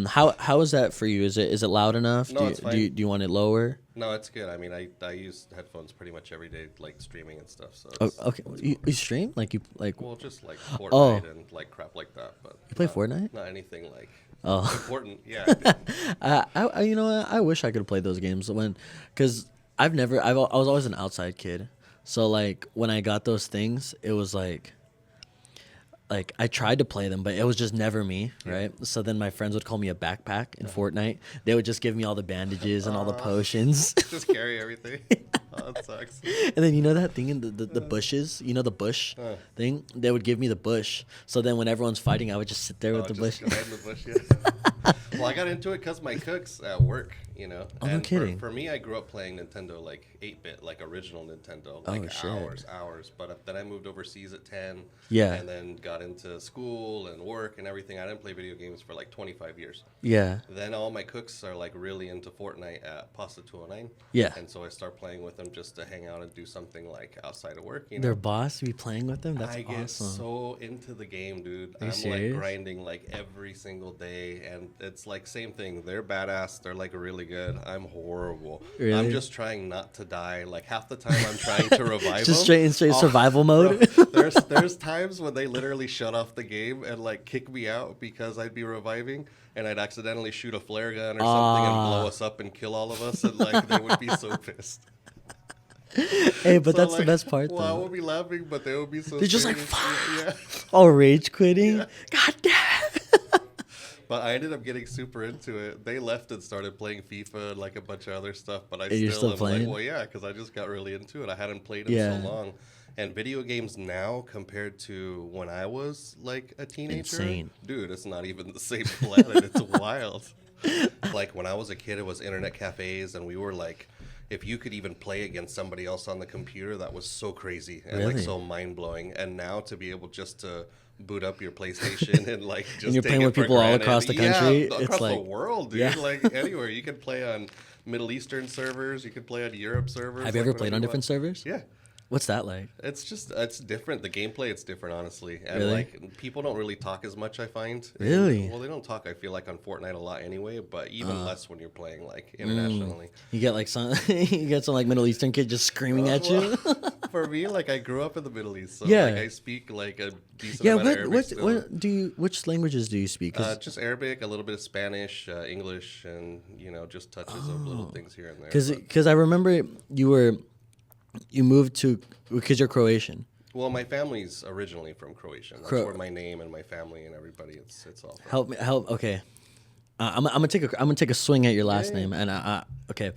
How is that for you? Is it loud enough? No, it's fine. Do you want it lower? No, it's good. I mean, I use headphones pretty much every day, like streaming and stuff. So Oh, it's, okay. it's You, cool. you stream like Well, just like oh, Fortnite and like crap like that, but you play Fortnite? not anything like Oh. important. Yeah, I do. You know what? I wish I could play those games because I was always an outside kid. So like when I got those things, it was like I tried to play them, but it was just never me, right? So then my friends would call me a backpack in Fortnite. They would just give me all the bandages and all the potions. Just carry everything. Oh, that sucks. And then you know that thing in the bushes? You know the bush thing? They would give me the bush. So then when everyone's fighting, I would just sit there with the bush. Just hide in the bush, yeah. Well, I got into it because my cook's at work, you know. Oh, no and kidding. For me, I grew up playing Nintendo, like 8-bit, like original Nintendo, Oh, like shit. hours. But then I moved overseas at 10. Yeah. And then got into school and work and everything. I didn't play video games for like 25 years. Yeah. Then all my cooks are like really into Fortnite at Pasta209. Yeah. And so I start playing with them just to hang out and do something like outside of work, you know. Their boss, you be playing with them? That's I get awesome. so into the game, dude. Are you I'm serious? like grinding like every single day, and it's like same thing. They're badass. They're like really good. I'm horrible. Really? I'm just trying not to die. Like half the time, I'm trying to revive Just them. straight Oh, survival mode? bro, there's times when they literally shut off the game and like kick me out because I'd be reviving. And I'd accidentally shoot a flare gun or something and blow us up and kill all of us, and like they would be so pissed. Hey, but So, that's the like, best part, well, I though. won't be laughing, but they would be so. They're just like, serious. fuck. Yeah. Oh, rage quitting? Yeah. God damn it. But I ended up getting super into it. They left and started playing FIFA and like a bunch of other stuff. But I And you're still still am playing? like, well, yeah, because I just got really into it. I hadn't played in Yeah. so long. And video games now compared to when I was like a teenager, Insane. dude, it's not even the same planet. It's wild. Like when I was a kid, it was internet cafes, and we were like, if you could even play against somebody else on the computer, that was so crazy and like Really? so mind blowing. And now to be able just to boot up your PlayStation and like just And you're take playing it with for people all granted. across the Yeah, country, across it's the like- world, dude. yeah. Like anywhere, you can play on Middle Eastern servers. You can play on Europe servers. Have you like, ever played whatever on you different want. servers? Yeah. What's that like? It's different. The gameplay, it's different, honestly. And Really? like people don't really talk as much, I find. Really? Well, they don't talk, I feel like, on Fortnite a lot anyway, but even less when you're playing like internationally. You get like some, you get some like Middle Eastern kid just screaming at you. For me, like I grew up in the Middle East, so Yeah. like I speak like a decent Yeah, amount of Arabic still. which languages do you speak? 'Cause Just Arabic, a little bit of Spanish, English, and just touches of little things here and there. but- Because I remember you moved to because you're Croatian. Well, my family's originally from Croatia. That's where my name and my family and everybody it's all from. Help. Okay, I'm gonna take a swing at your last Yeah, yeah. name, and okay,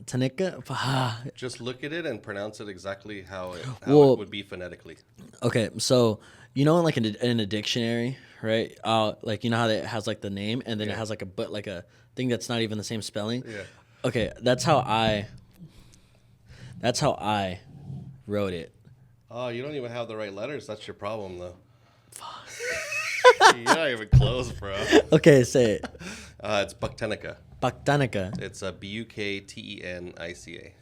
Pakatanika. Just look at it and pronounce it exactly how Well- it would be phonetically. Okay, so like in a dictionary, right? Like you know how it has like the name, and then it Yeah. has like a thing that's not even the same spelling. Yeah. Okay, that's how I wrote it. Oh, you don't even have the right letters. That's your problem, though. You're not even close, bro. Okay, say it. It's Buktenica. Paktanika. It's a Buktenica.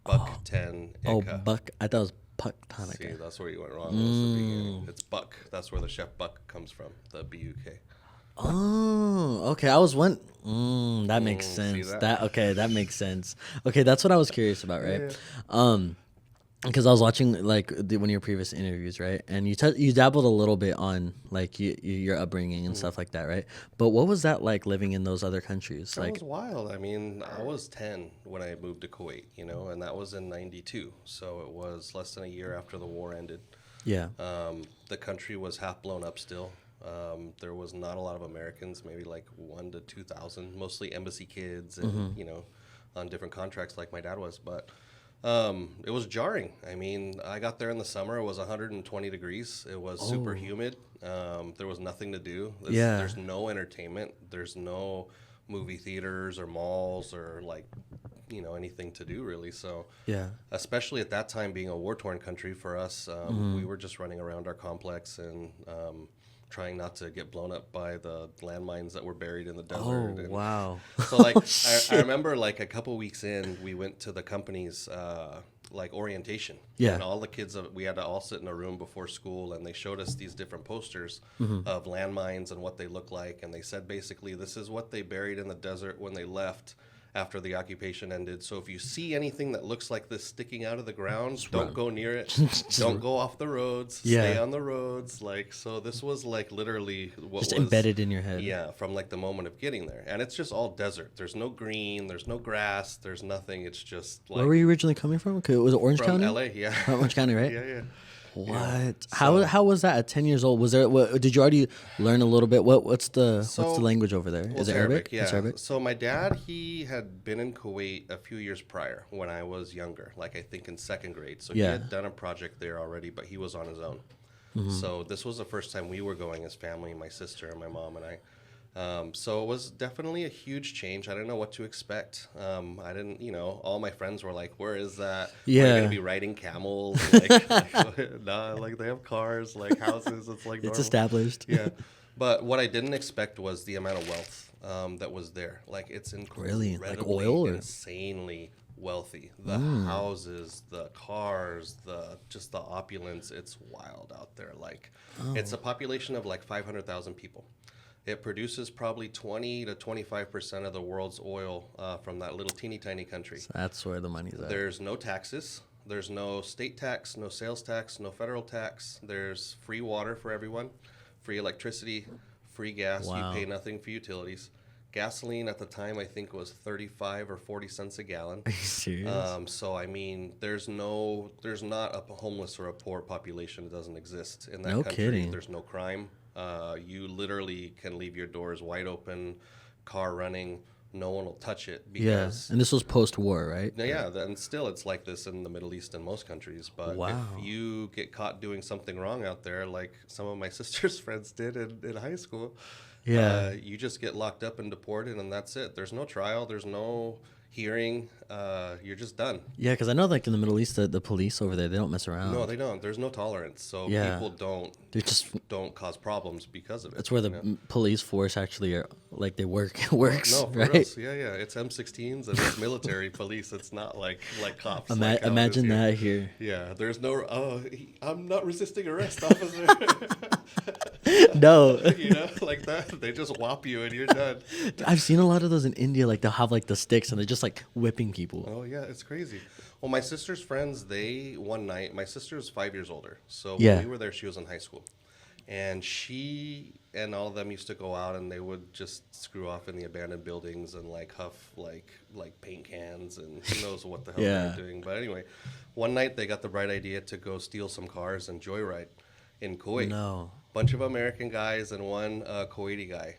Buktenica. Oh, Buck. I thought it was See, Paktanika. that's where you went wrong. Was the beginning. It's Buck. That's where the chef Buck comes from. The Buk. Oh, okay. I was one. That makes see sense. that? That makes sense. Okay, that's what I was curious about, right? Yeah. Because I was watching like one of your previous interviews, right? And you dabbled a little bit on like your upbringing and stuff like that, right? But what was that like living in those other countries? That Like, was wild. I mean, I was 10 when I moved to Kuwait, and that was in 92. So it was less than a year after the war ended. yeah, The country was half blown up still. There was not a lot of Americans, maybe like 1 to 2,000, mostly embassy kids and, on different contracts like my dad was. But it was jarring. I mean, I got there in the summer. It was 120 degrees. It was super humid. There was nothing to do. There's no entertainment. There's no movie theaters or malls or like, anything to do really. So yeah, especially at that time being a war-torn country for us, we were just running around our complex and trying not to get blown up by the landmines that were buried in the Oh, desert. And wow. so like Oh, I shit. remember like a couple weeks in, we went to the company's like orientation. Yeah. And all the kids, we had to all sit in a room before school, and they showed us these different posters Mm-hmm. of landmines and what they look like. And they said basically this is what they buried in the desert when they left after the occupation ended. So if you see anything that looks like this sticking out of the ground, Just don't run. go near it. Just Don't go off the roads. Yeah. Stay on the roads. Like, so this was like literally what Just was embedded in your head. yeah, from like the moment of getting there. And it's just all desert. There's no green, there's no grass, there's nothing. It's just like Where were you originally coming from? 'Cause it was Orange from County? LA, yeah. Orange County, right? Yeah, yeah. What? So- How was that at 10 years old? Was there did you already learn a little bit? What's the So- language over there? Well, Is it Arabic? Yeah. It's Arabic. So my dad, he had been in Kuwait a few years prior when I was younger, like I think in second grade. So he Yeah. had done a project there already, but he was on his own. So this was the first time we were going as family, my sister and my mom and I. So it was definitely a huge change. I didn't know what to expect. I didn't, all my friends were like, "Where is that? We're Yeah. gonna be riding camels." Like, nah, like they have cars, like houses. It's like It's normal. established. Yeah, but what I didn't expect was the amount of wealth that was there. Like it's Really? incredibly, Like oil or? insanely wealthy. The houses, the cars, just the opulence. It's wild out there. Like it's a population of like 500,000 people. It produces probably 20 to 25% of the world's oil from that little teeny tiny country. That's where the money's at. There's no taxes. There's no state tax, no sales tax, no federal tax. There's free water for everyone, free electricity, free gas. Wow. You pay nothing for utilities. Gasoline at the time I think was 35 or 40 cents a gallon. Are you serious? So I mean, there's not a homeless or a poor population. It doesn't exist in that No country. kidding. There's no crime. You literally can leave your doors wide open, car running. No one will touch it Yeah. because And this was post-war, right? yeah, and still it's like this in the Middle East and most countries. But Wow. if you get caught doing something wrong out there, like some of my sister's friends did in high school, Yeah. you just get locked up and deported, and that's it. There's no trial. There's no hearing. You're just done. Yeah, because I know like in the Middle East, the police over there, they don't mess around. No, they don't. There's no tolerance. So Yeah. people don't They're just cause problems because of it. that's where the you know? police force actually are like they works, No, for right? us, yeah. It's M16s and it's military police. It's not like cops. like how it is Imagine here. that here. Yeah, there's no. I'm not resisting arrest, officer. No. Like that. They just whop you and you're done. I've seen a lot of those in India. Like they'll have like the sticks and they're just like whipping people. Oh yeah, it's crazy. Well, my sister's friends, one night, my sister's 5 years older, so Yeah. when we were there, she was in high school, and she and all of them used to go out and they would just screw off in the abandoned buildings and like huff like paint cans and who knows what the hell Yeah. they were doing. But anyway, one night they got the bright idea to go steal some cars and joyride in Kuwait. No. Bunch of American guys and one Kuwaiti guy,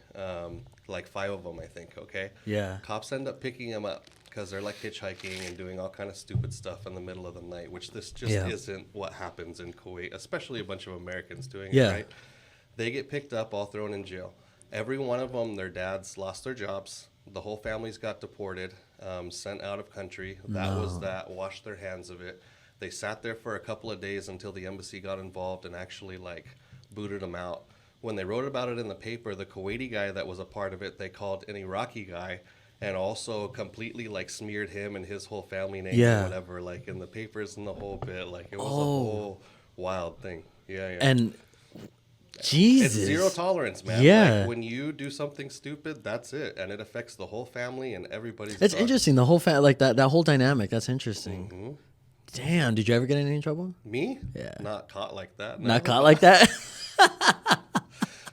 like 5 of them, I think. Okay. Yeah. Cops end up picking them up because they're like hitchhiking and doing all kind of stupid stuff in the middle of the night, which this just Yeah. isn't what happens in Kuwait, especially a bunch of Americans doing Yeah. it, right? They get picked up, all thrown in jail. Every one of them, their dads lost their jobs. The whole families got deported, sent out of country. That was that, washed their hands of it. They sat there for a couple of days until the embassy got involved and actually like booted them out. When they wrote about it in the paper, the Kuwaiti guy that was a part of it, they called an Iraqi guy and also completely like smeared him and his whole family name Yeah. or whatever, like in the papers and the whole bit. Like it was a Oh. whole wild thing. Yeah, yeah. And Jesus. It's zero tolerance, man. Yeah. Like, when you do something stupid, that's it, and it affects the whole family and everybody's. It's done. interesting. The whole like that whole dynamic. That's interesting. Mm-hmm. Damn. Did you ever get in any trouble? Me? Yeah. Not caught like that. Not caught like that.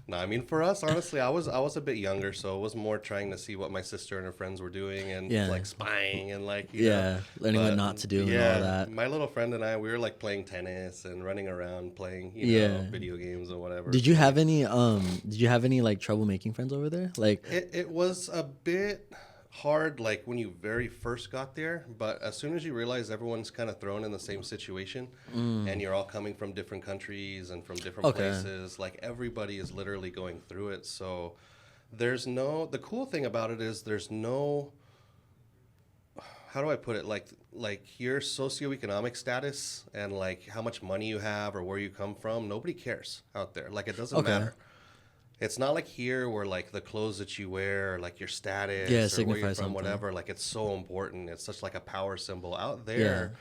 No, I mean for us, honestly, I was a bit younger, so it was more trying to see what my sister and her friends were doing and Yeah. like spying and like Yeah, learning what not to do and all that. My little friend and I, we were like playing tennis and running around playing, Yeah. video games and whatever. Did you have any like trouble making friends over there? Like It was a bit hard, like when you very first got there, but as soon as you realize everyone's kind of thrown in the same situation and you're all coming from different countries and from different Okay. places, like everybody is literally going through it. So the cool thing about it is there's no, how do I put it? Like your socioeconomic status and like how much money you have or where you come from, nobody cares out there. Like it doesn't Okay. matter. It's not like here where like the clothes that you wear, like your Yeah, it status or where you're signifies from, something. whatever. Like it's so important. It's such like a power symbol out Yeah. there.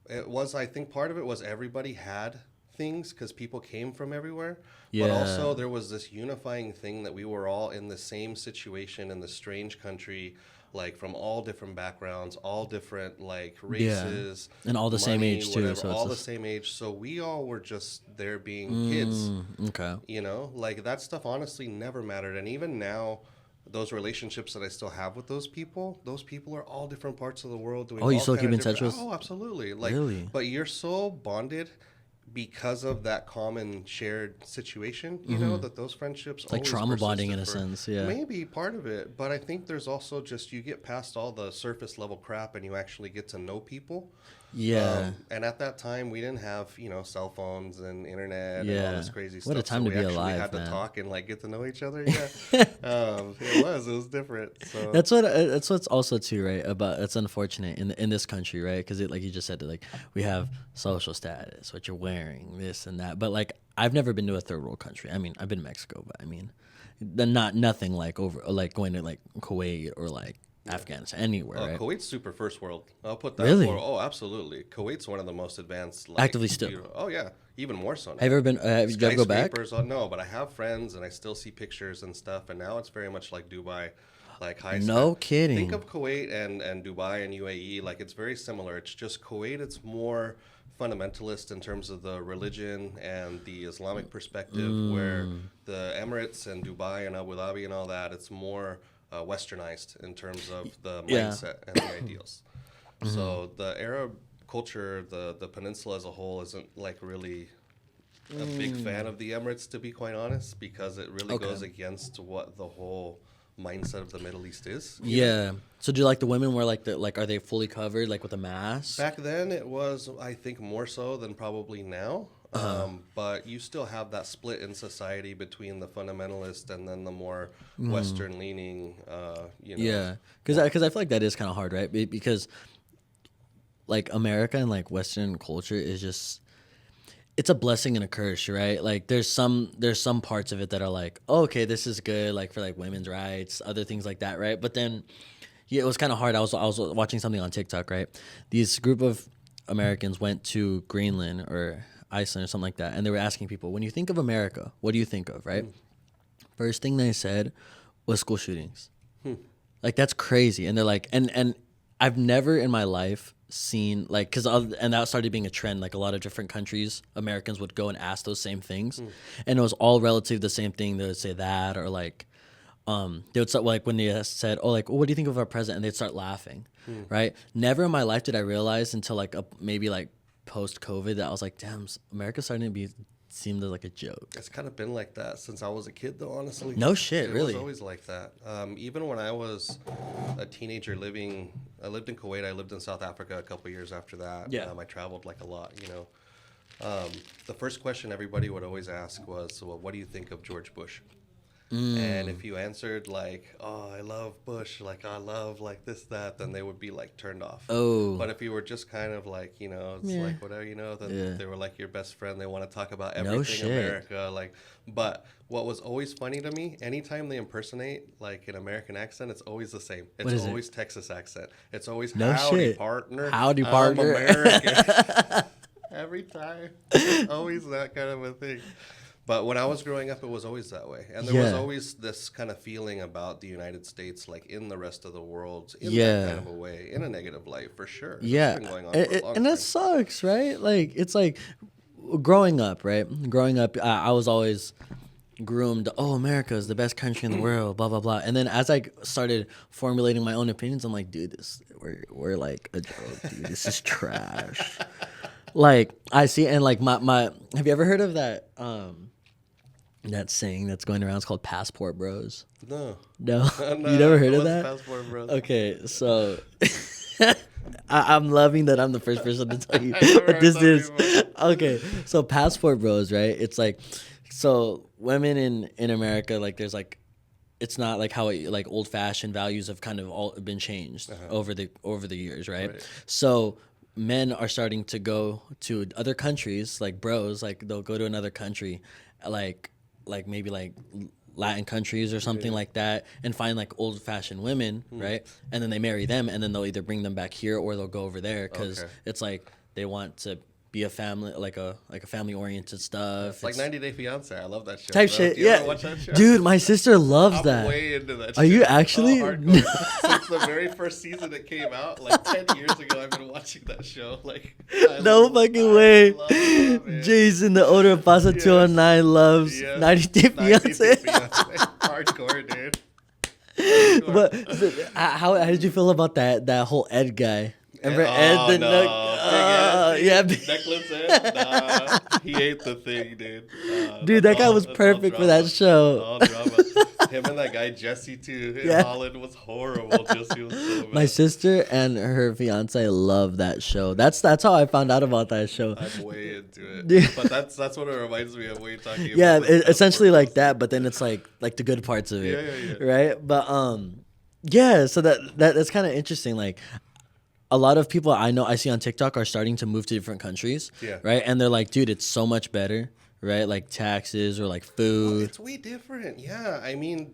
It was, I think, part of it was everybody had things because people came from everywhere, but Yeah. also there was this unifying thing that we were all in the same situation in the strange country, like from all different backgrounds, all different like Yeah. races, And all the same money, age too, whatever, so it's all the just same age. So we all were just there being kids, okay. you know, like that stuff honestly never mattered. And even now, those relationships that I still have with those people are all different parts of the world doing Oh, you all still kind keep of in touch different. with? Oh, absolutely. Like, Really? but you're so bonded because of that common shared situation, you know, that those friendships It's like always trauma bonding in persisted a for sense, yeah. maybe part of it. But I think there's also just you get past all the surface level crap and you actually get to know people. Yeah. And at that time, we didn't have, you know, cell phones and internet and all Yeah. this crazy What a stuff. So time to we be actually alive, had to man. talk and like get to know each other. Yeah, it was different. So That's what's also too right about it's unfortunate in this country, right? Because like you just said, like we have social status, what you're wearing, this and that. But like I've never been to a third world country. I mean, I've been to Mexico, but I mean, nothing like over like going to like Kuwait or like Afghanistan anywhere, right? Kuwait's super first world. I'll put that for. Really, Oh, absolutely. Kuwait's one of the most advanced, like, actively still. beautiful. Oh yeah, even more so Have now. you ever been? Did you ever go back? Skyscrapers. No, but I have friends and I still see pictures and stuff. And now it's very much like Dubai, like high sky. No Think kidding. of Kuwait and Dubai and UAE. Like it's very similar. It's just Kuwait. It's more fundamentalist in terms of the religion and the Islamic perspective, where the Emirates and Dubai and Abu Dhabi and all that, it's more westernized in terms of the Yeah. mindset and the ideals. So the Arab culture, the peninsula as a whole, isn't like really a big fan of the Emirates, to be quite honest, because it really Okay. goes against what the whole mindset of the Middle East is. You know? Yeah. So do you like the women wear like are they fully covered like with a mask? Back then, it was, I think, more so than probably now. But you still have that split in society between the fundamentalist and then the more Western leaning, you know. Yeah, because I feel like that is kind of hard, right? Because like America and like Western culture is just it's a blessing and a curse, right? Like there's some parts of it that are like, oh, okay, this is good, like for like women's rights, other things like that, right? But then yeah, it was kind of hard. I was watching something on TikTok, right? These group of Americans went to Greenland or Iceland or something like that, and they were asking people, when you think of America, what do you think of, right? First thing they said was school shootings. Like that's crazy. And they're like, and I've never in my life seen like and that started being a trend. Like a lot of different countries, Americans would go and ask those same things, and it was all relative the same thing. They would say that or like. They would start like when they said, "Oh, like, what do you think of our president?" And they'd start laughing, right? Never in my life did I realize until like maybe like post COVID that I was like, "Damn, America's starting to be seemed like a joke." It's kind of been like that since I was a kid, though, honestly. No shit, It really. was always like that. Even when I was a teenager I lived in Kuwait. I lived in South Africa a couple years after that. Yeah. I traveled like a lot, you know. The first question everybody would always ask was, well, what do you think of George Bush? And if you answered like, "Oh, I love Bush," like I love like this that, then they would be like turned off. Oh, But if you were just kind of like, you know, it's Yeah. like whatever, you know, then Yeah. they were like your best friend. They want to talk about No everything shit. America, like. But what was always funny to me, anytime they impersonate like an American accent, it's always the same. It's is it? always Texas accent. It's always No howdy shit. partner, Howdy, I'm partner." American. Every time, it's always that kind of a thing. But when I was growing up, it was always that way, and there was Yeah. always this kind of feeling about the United States, like in the rest of the world, in Yeah. that kind of a way, in a negative light, for sure. Yeah, It's been going on for a long and time. that sucks, right? Like it's like growing up, right? Growing up, I was always groomed. Oh, America is the best country in the world. Blah blah blah. And then as I started formulating my own opinions, I'm like, dude, we're like a joke, dude. This is trash. Like I see, and like my have you ever heard of that that saying that's going around? It's called passport bros. No, No, no, you never heard of what's that? Passport Bros? Okay, so I'm loving that I'm the first person to tell you I've never what heard this that is. before. Okay, so passport bros, right? It's like, so women in America, like there's like, it's not like how like old fashioned values have kind of all been changed over the years, right? Right. So men are starting to go to other countries, like bros, like they'll go to another country, like like maybe like Latin countries or something like that, and find like old fashioned women, right? And then they marry them, and then they'll either bring them back here or they'll go over there because Okay. it's like they want to be a family, like a family oriented stuff. It's like 90 Day Fiance. I love that show. Type bro. shit, Do you ever yeah. watch that show? Dude, my sister loves I'm that. way into that. Are shit. you actually? Oh, hardcore. Since the very first season it came out, like 10 years ago, I've been watching that show. Like, No fucking way. love it. Jason, the owner of Pasta209, loves Yes. 90 Day 90 Day Fiance. Fiance. Hardcore, dude. Hardcore. But so, how did you feel about that whole Ed guy? Remember Ed Oh, the no. Big yeah, Ed, necklace Ed? Nah, he ate the thing, dude. dude, that guy was that's all perfect for that drama. show. All drama. Him and that guy Jesse too in Yeah. Holland was horrible. Jesse was so bad. My sister and her fiance love that show. That's how I found out about that show. I'm way into it. Dude. But that's what it reminds me of when you're talking Yeah, about. Like, essentially like that, but then it's like the good parts of it, Yeah. right? But yeah. So that's kind of interesting. Like a lot of people I see on TikTok are starting to move to different countries, Yeah. right? And they're like, dude, it's so much better, right? Like taxes or like food. It's way different. Yeah. I mean,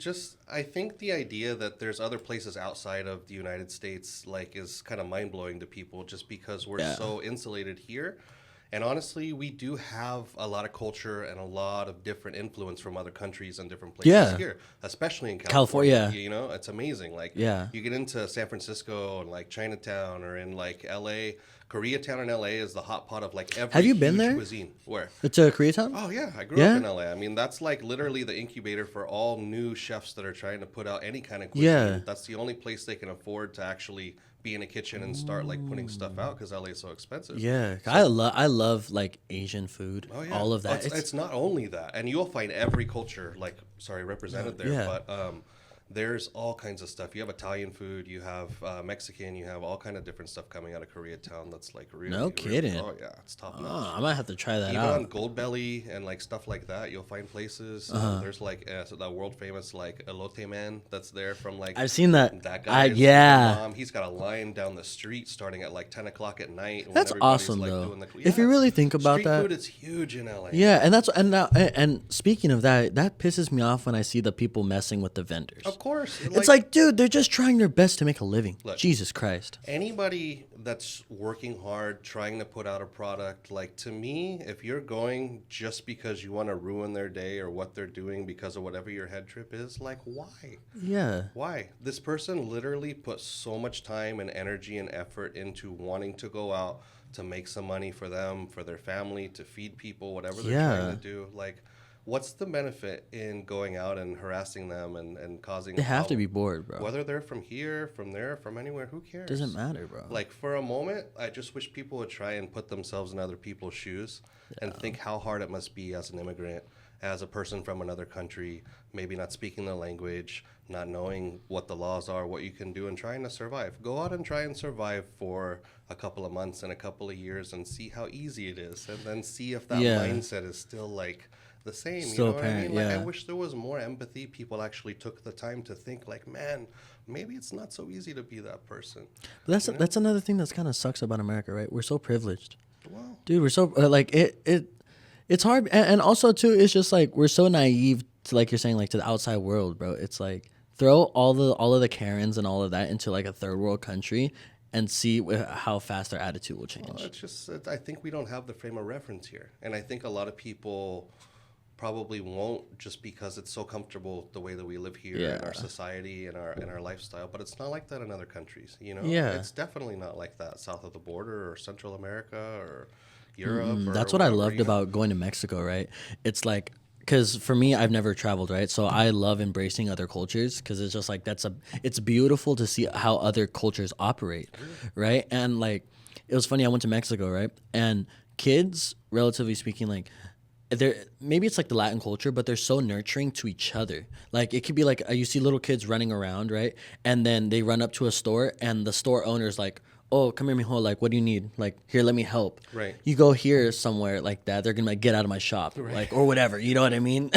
I think the idea that there's other places outside of the United States like is kind of mind blowing to people just because we're so insulated here. And honestly, we do have a lot of culture and a lot of different influence from other countries and different places here, especially in California. You know, it's amazing. Like, you get into San Francisco and like Chinatown or in like LA. Koreatown in LA is the hot pot of like every Have you been there? cuisine. Where? To Koreatown? Oh yeah, I grew up in LA. I mean, that's like literally the incubator for all new chefs that are trying to put out any kind of cuisine. Yeah. That's the only place they can afford to actually be in a kitchen and start like putting stuff out because LA is so expensive. Yeah, I love like Asian food. Oh, yeah. All of that. It's not only that, and you'll find every culture represented there. Yeah. But there's all kinds of stuff. You have Italian food, you have Mexican, you have all kind of different stuff coming out of Koreatown. That's like really No kidding. Oh yeah, it's top notch. Oh, I might have to try that Even out. on Goldbelly and like stuff like that, you'll find places. There's like so that world famous like elote man that's there from like I've seen that. that guy. Yeah. He's got a line down the street starting at like 10 o'clock at night. When That's everybody's, awesome like, though. doing If you really think about street that. food is huge in LA. Yeah, and speaking of that, that pisses me off when I see the people messing with the vendors. Of course, It's like, dude, they're just trying their best to make a living. Look. Jesus Christ. anybody that's working hard, trying to put out a product, like to me, if you're going just because you want to ruin their day or what they're doing because of whatever your head trip is, like why? Yeah. Why? This person literally put so much time and energy and effort into wanting to go out to make some money for them, for their family, to feed people, whatever they're trying to do. Like, what's the benefit in going out and harassing them and causing They a have to problem? be bored, bro. Whether they're from here, from there, from anywhere, who cares? Doesn't matter, bro. Like, for a moment, I just wish people would try and put themselves in other people's shoes and think how hard it must be as an immigrant, as a person from another country, maybe not speaking the language, not knowing what the laws are, what you can do, and trying to survive. Go out and try and survive for a couple of months and a couple of years and see how easy it is, and then see if that mindset is still like the same. Still you know what I apparent, mean? Like, yeah. I wish there was more empathy. People actually took the time to think, like, man, maybe it's not so easy to be that person. But that's another thing that's kind of sucks about America, right? We're so privileged. Well, Dude, we're so like it's hard, and also too, it's just like we're so naive to, like you're saying, like to the outside world, bro. It's like throw all of the Karens and all of that into like a third world country and see how fast their attitude will change. well, it's just I think we don't have the frame of reference here, and I think a lot of people probably won't just because it's so comfortable the way that we live here in our society and our lifestyle. But it's not like that in other countries, you know. Yeah. It's definitely not like that south of the border or Central America or Europe. Or That's what I whatever, loved you know? about going to Mexico, right? It's like, because for me, I've never traveled, right? So I love embracing other cultures because it's just like it's beautiful to see how other cultures operate, right? And like, it was funny. I went to Mexico, right? And kids, relatively speaking, like they're maybe it's like the Latin culture, but they're so nurturing to each other. Like it could be like you see little kids running around, right? And then they run up to a store, and the store owner's like, "Oh, come here, mijo. Like, what do you need? Like, here, let me help." Right. You go here somewhere like that, they're gonna like get out of my shop, like or whatever. You know what I mean?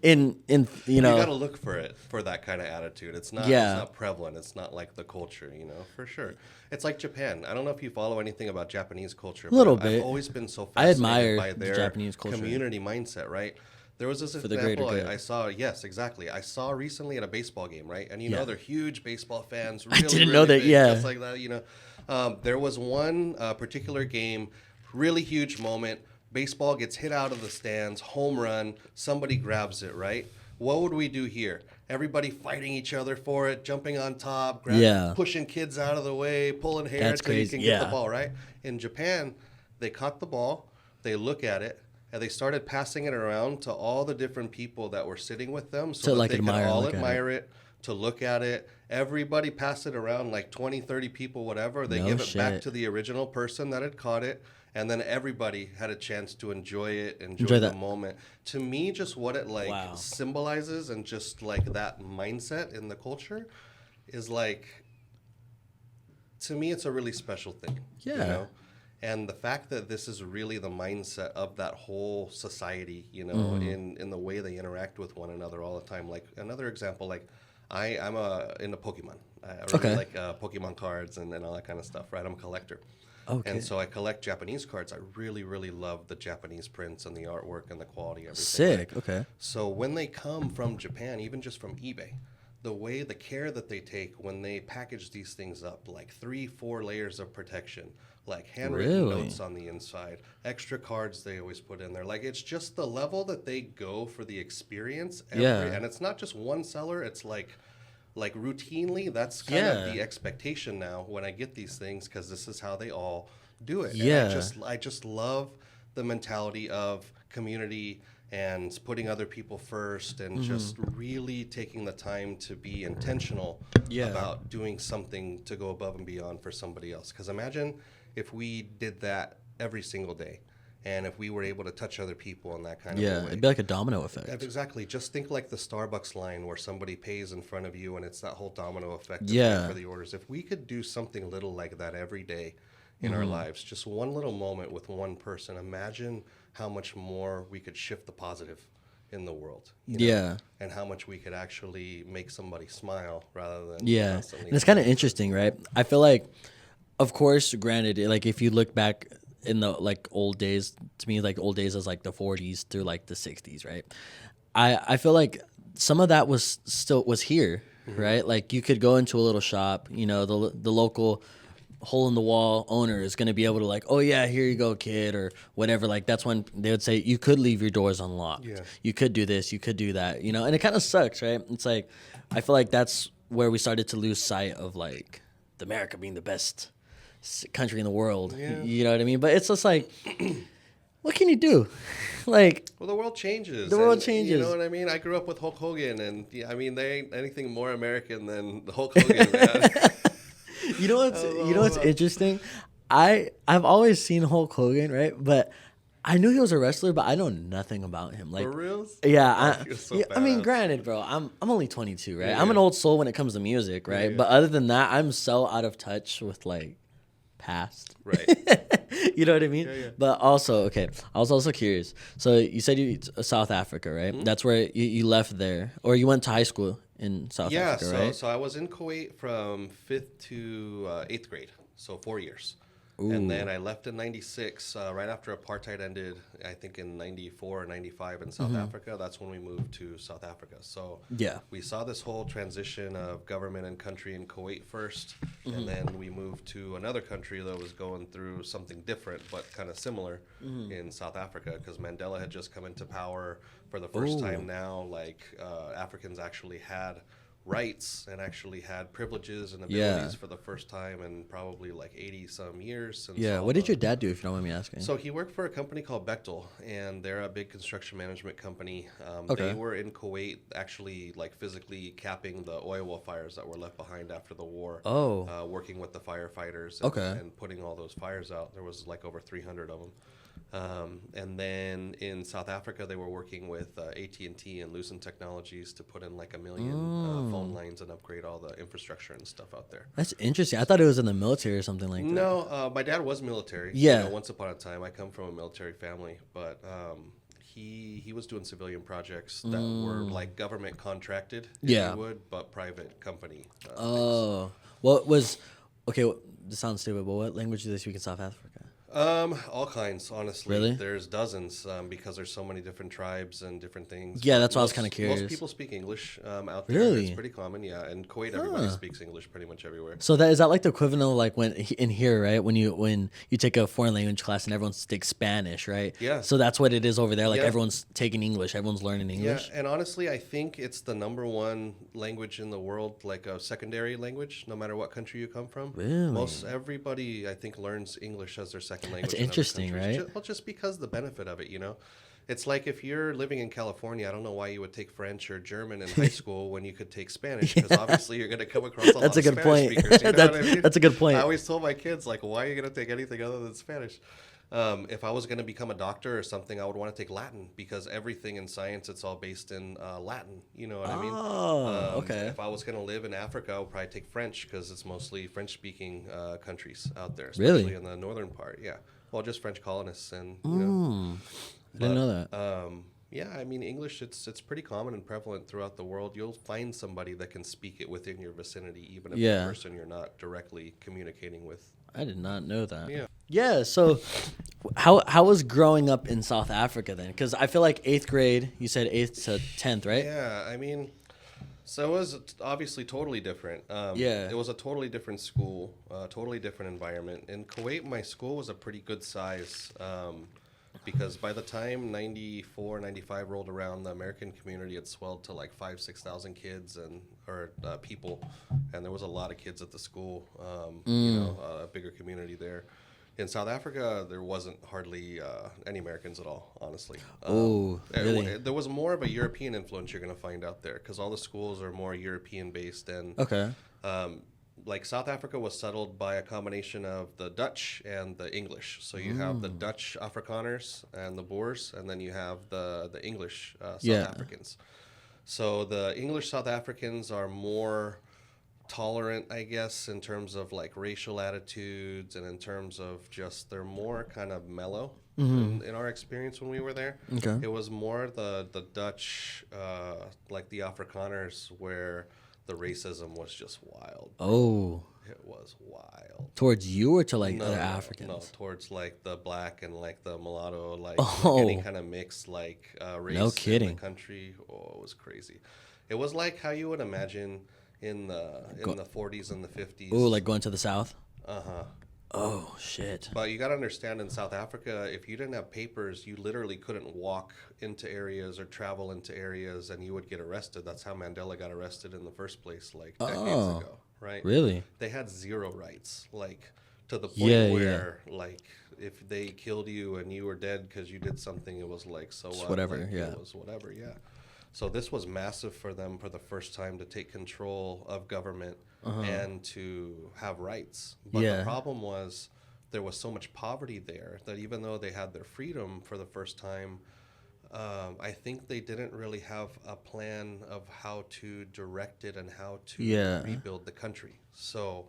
in you know. You got to look for it, for that kind of attitude. It's not, Yeah. it's not prevalent. It's not like the culture, you know, for sure. It's like Japan. I don't know if you follow anything about Japanese culture. Little but bit. I've always been so I fascinated admire by the their Japanese culture. community mindset, right? There was this for the greater example good. I saw. Yes, exactly. I saw recently at a baseball game, right? And Yeah. they're huge baseball fans. I Really, didn't know really that. big, Yeah. just like that. There was one particular game, really huge moment. Baseball gets hit out of the stands, home run. Somebody grabs it, right? What would we do here? Everybody fighting each other for it, jumping on top, Yeah. pushing kids out of the way, pulling hair That's until you crazy. can get the Yeah. ball, right? In Japan, they caught the ball, they look at it, and they started passing it around to all the different people that were sitting with them so To that like they could admire and all look at it. admire it, to look at it. Everybody passed it around, like 20, 30 people, whatever. They No give it back shit. to the original person that had caught it. And then everybody had a chance to enjoy it, enjoy Enjoy the that. moment. To me, just what it like Wow. symbolizes and just like that mindset in the culture is like, to me, it's a really special thing. Yeah. And the fact that this is really the mindset of that whole society, in the way they interact with one another all the time. Like another example, like I'm into Pokemon. I really Okay. like Pokemon cards and all that kind of stuff, right? I'm a collector. Okay. And so I collect Japanese cards. I really, really love the Japanese prints and the artwork and the quality, everything. Sick. Right? Okay. So when they come from Japan, even just from eBay, the care that they take when they package these things up, like 3-4 layers of protection, like handwritten Really? notes on the inside, extra cards they always put in there. Like it's just the level that they go for the experience. Yeah. And it's not just one seller. It's like routinely, that's kind of Yeah. the expectation now when I get these things because this is how they all do it. Yeah. And I just love the mentality of community and putting other people first and just really taking the time to be intentional Yeah. about doing something to go above and beyond for somebody else. Because imagine if we did that every single day. And if we were able to touch other people in that kind of a Yeah. way. It'd be like a domino effect. Exactly. Just think like the Starbucks line where somebody pays in front of you and it's that whole domino effect of Yeah. paying for the orders. If we could do something little like that every day in our lives, just one little moment with one person, imagine how much more we could shift the positive in the world. Yeah. And how much we could actually make somebody smile rather than Yeah. constantly. And it's kind of interesting, right? I feel like, of course, granted, like if you look back in the like old days, to me, like old days is like the 40s through like the 60s, right? I feel like some of that was here, right? Like you could go into a little shop, the local hole in the wall owner is going to be able to like, oh yeah, here you go, kid, or whatever. Like that's when they would say you could leave your doors unlocked. Yeah. You could do this, you could do that, and it kind of sucks, right? It's like, I feel like that's where we started to lose sight of like America being the best country in the world. Yeah. You know what I mean? But it's just like, what can you do? Like, Well, the world changes. The world and changes. You know what I mean? I grew up with Hulk Hogan, and yeah, I mean, there ain't anything more American than the Hulk Hogan, man. what's interesting? I've always seen Hulk Hogan, right? But I knew he was a wrestler, but I know nothing about him. Like, For reals? yeah, He was so I mean, badass. granted, bro, I'm only 22, right? Yeah, I'm an yeah. old soul when it comes to music, right? Yeah. But other than that, I'm so out of touch with like past. Right. You know what I mean? Yeah. But also, okay, I was also curious. So you said you South Africa, right? Mm-hmm. That's where you left there, or you went to high school in South Yeah, Africa, so right? so I was in Kuwait from 5th to 8th grade, so 4 years. And then I left in 96, right after apartheid ended, I think in 94 or 95 in South Africa. That's when we moved to South Africa. So Yeah. we saw this whole transition of government and country in Kuwait first. And then we moved to another country that was going through something different but kind of similar in South Africa because Mandela had just come into power for the first time now. Like Africans actually had rights and actually had privileges and abilities Yeah. for the first time in probably like 80 some years since Yeah. all What did the- your dad do, if you don't mind me asking? So he worked for a company called Bechtel, and they're a big construction management company. Okay. They were in Kuwait, actually, like physically capping the oil well fires that were left behind after the war. Oh. Working with the firefighters. Okay. And putting all those fires out. There was like over 300 of them. And then in South Africa, they were working with AT&T and Lucent Technologies to put in like 1 million phone lines and upgrade all the infrastructure and stuff out there. That's interesting. I thought it was in the military or something like that. No, my dad was military. Yeah. Once upon a time, I come from a military family, but he was doing civilian projects that were like government contracted, if Yeah. you would, but private company. Oh. What was... Okay, this sounds stupid, but what language do they speak in South Africa? All kinds, honestly. Really? There's dozens, because there's so many different tribes and different things. Yeah, But that's why I was kind of most curious. people speak English out there. It's Really? pretty common, yeah. In Kuwait, everybody Huh. speaks English pretty much everywhere. So that is that like the equivalent of like in here, right? When you take a foreign language class and everyone takes Spanish, right? Yeah, So that's what it is over there. Like yeah, everyone's taking English, everyone's learning yeah. English. And honestly, I think it's the number one language in the world, like a secondary language, no matter what country you come from. Really? Most everybody, I think, learns English as their second That's language in other interesting, countries. right? Well, just because the benefit of it, you know. It's like if you're living in California, I don't know why you would take French or German in high school when you could take Spanish, because obviously you're going to come across a That's lot a of good Spanish point. speakers. You know what I mean? That's a good I point. always told my kids, like, why are you going to take anything other than Spanish? If I was going to become a doctor or something, I would want to take Latin because everything in science, it's all based in Latin. You know what I mean? Oh, okay. If I was going to live in Africa, I would probably take French because it's mostly French-speaking countries out there, especially Really? in the northern part. Yeah, well, just French colonists, and Mm, I didn't but know that. yeah, I mean English. It's pretty common and prevalent throughout the world. You'll find somebody that can speak it within your vicinity, even if the Yeah, person you're not directly communicating with. I did not know that. Yeah. Yeah, so how was growing up in South Africa then? Because I feel like eighth grade, you said eighth to 10th, right? Yeah, I mean, so it was obviously totally different. Yeah. It was a totally different school, totally different environment. In Kuwait, my school was a pretty good size, because by the time 94, 95 rolled around, the American community had swelled to like 6,000 kids or people, and there was a lot of kids at the school. A bigger community there. In South Africa, there wasn't hardly any Americans at all, honestly. Oh, really? There was more of a European influence you're going to find out there because all the schools are more European based. And Okay. like South Africa was settled by a combination of the Dutch and the English. So you have the Dutch Afrikaners and the Boers, and then you have the English South Yeah. Africans. So the English South Africans are more tolerant, I guess, in terms of like racial attitudes and in terms of just they're more kind of mellow in our experience when we were there. Okay. It was more the Dutch, like the Afrikaners, where the racism was just wild. Oh, It was wild. towards you or to like No, other no, no, Africans? towards like the black and like the mulatto, like Oh. any kind of mix, like race No in kidding. the country. Oh, it was crazy. It was like how you would imagine in the 40s and the 50s. Oh, like going to the south? Uh-huh. Oh, shit. But you got to understand, in South Africa, if you didn't have papers, you literally couldn't walk into areas or travel into areas, and you would get arrested. That's how Mandela got arrested in the first place, like decades Oh, ago, right? really? They had zero rights, like to the point Yeah, yeah. where, like, if they killed you and you were dead because you did something, it was like, so Just what? whatever, Like, yeah. It was whatever, yeah. So this was massive for them for the first time to take control of government and to have rights. But Yeah. the problem was there was so much poverty there that even though they had their freedom for the first time, I think they didn't really have a plan of how to direct it and how to Yeah. rebuild the country. So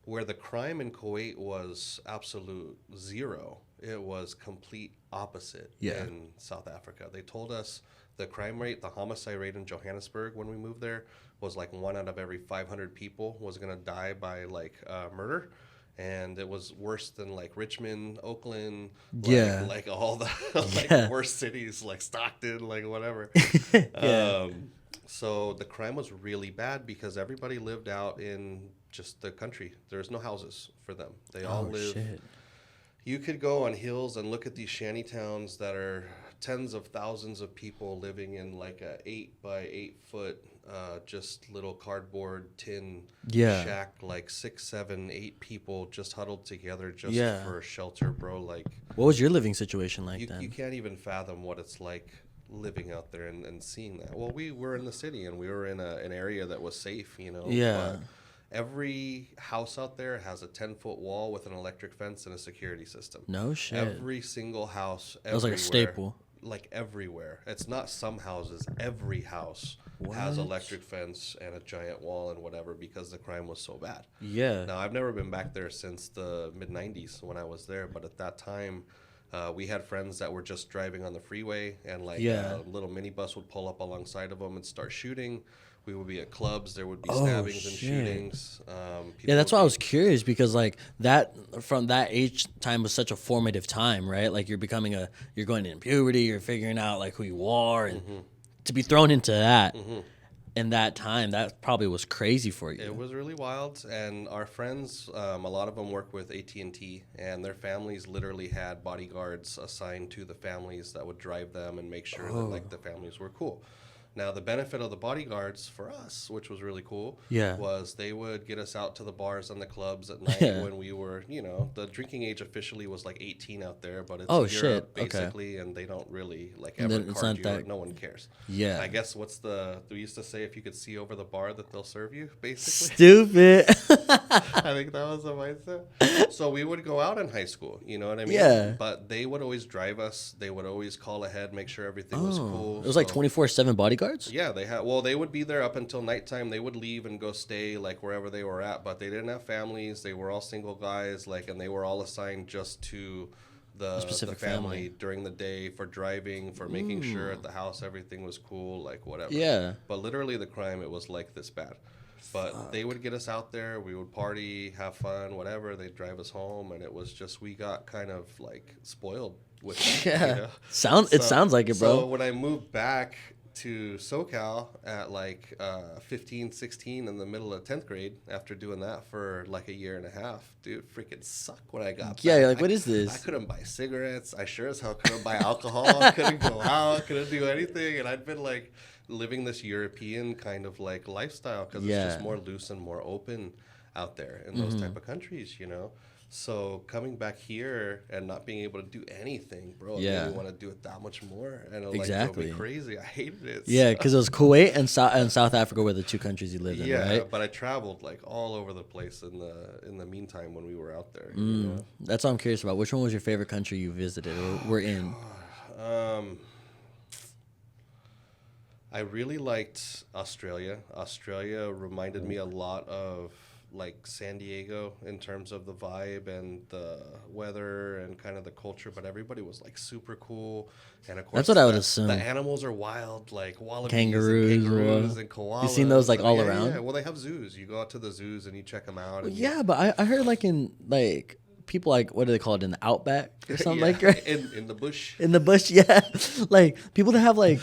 where the crime in Kuwait was absolute zero, it was complete opposite Yeah. in South Africa. They told us the crime rate, the homicide rate in Johannesburg when we moved there was like 1 out of every 500 people was going to die by like murder. And it was worse than like Richmond, Oakland, Yeah. like all the Yeah. like worst cities, like Stockton, like whatever. Yeah. So the crime was really bad because everybody lived out in just the country. There's no houses for them. They all Oh, live. shit. You could go on hills and look at these shanty towns that are tens of thousands of people living in like a 8 by 8 foot, just little cardboard tin Yeah. shack, like 6, 7, 8 people just huddled together just Yeah. for shelter, bro. Like What was your living situation like you then? can't even fathom what it's like living out there and seeing that. Well, we were in the city and we were in an area that was safe, you know. Yeah. But every house out there has a 10-foot wall with an electric fence and a security system. No shit. Every single house, That was like a everywhere, staple. like everywhere. It's not some houses. Every house has What? electric fence and a giant wall and whatever because the crime was so bad. Yeah. Now, I've never been back there since the mid-90s when I was there, but at that time, we had friends that were just driving on the freeway and like Yeah. a little minibus would pull up alongside of them and start shooting. We would be at clubs. There would be Oh stabbings and shit. shootings. Yeah, People that's would why I be was curious because like that from that age time was such a formative time, right? Like you're going into puberty, you're figuring out like who you are, and to be thrown into that in that time, that probably was crazy for It you. was really wild, and our friends, a lot of them work with AT&T, and their families literally had bodyguards assigned to the families that would drive them and make sure that like the families were cool. Now, the benefit of the bodyguards for us, which was really cool, Yeah. was they would get us out to the bars and the clubs at night Yeah. when we were, you know, the drinking age officially was like 18 out there, but it's Oh shit. Europe Okay. basically, and they don't really like And ever then it's card not you, or that. no one cares. Yeah. I guess we used to say if you could see over the bar that they'll serve you, basically. Stupid. I think that was the mindset. So we would go out in high school, you know what I mean? Yeah. But they would always drive us. They would always call ahead, make sure everything was cool. It was like So- 24/7 bodyguards. Yeah, they had. Well, they would be there up until nighttime. They would leave and go stay like wherever they were at. But they didn't have families. They were all single guys. Like, and they were all assigned just to the specific family family. during the day for driving, for making sure at the house everything was cool, like whatever. Yeah. But literally, the crime it was like this bad. But they would get us out there. We would party, have fun, whatever. They'd drive us home, and it was just we got kind of like spoiled with that. Yeah. You know? It sounds like it, bro. So when I moved back to SoCal at like 15, 16 in the middle of 10th grade after doing that for like a year and a half, dude, freaking sucked when I got Yeah, back. you're like, what is this? I couldn't buy cigarettes. I sure as hell couldn't buy alcohol. I couldn't go out. Couldn't do anything. And I'd been like living this European kind of like lifestyle because it's just more loose and more open out there in those type of countries, you know? So coming back here and not being able to do anything, bro, it made me want to do it that much more, and it like drove me crazy. I hated it. Yeah, because it was Kuwait and South Africa were the two countries you lived in, Yeah, right? but I traveled like all over the place in the meantime when we were out there. You know? That's what I'm curious about. Which one was your favorite country you visited or were in? I really liked Australia. Australia reminded me a lot of like San Diego in terms of the vibe and the weather and kind of the culture, but everybody was like super cool. And of course, That's what I would assume. The animals are wild, like wallabies, Kangaroos, and koalas. You seen those like all Yeah, around? yeah. Well, they have zoos. You go out to the zoos and you check them out. And Yeah, but I heard like in like people like what do they call it in the outback or something yeah, like that? in the bush. In the bush, yeah. Like people that have like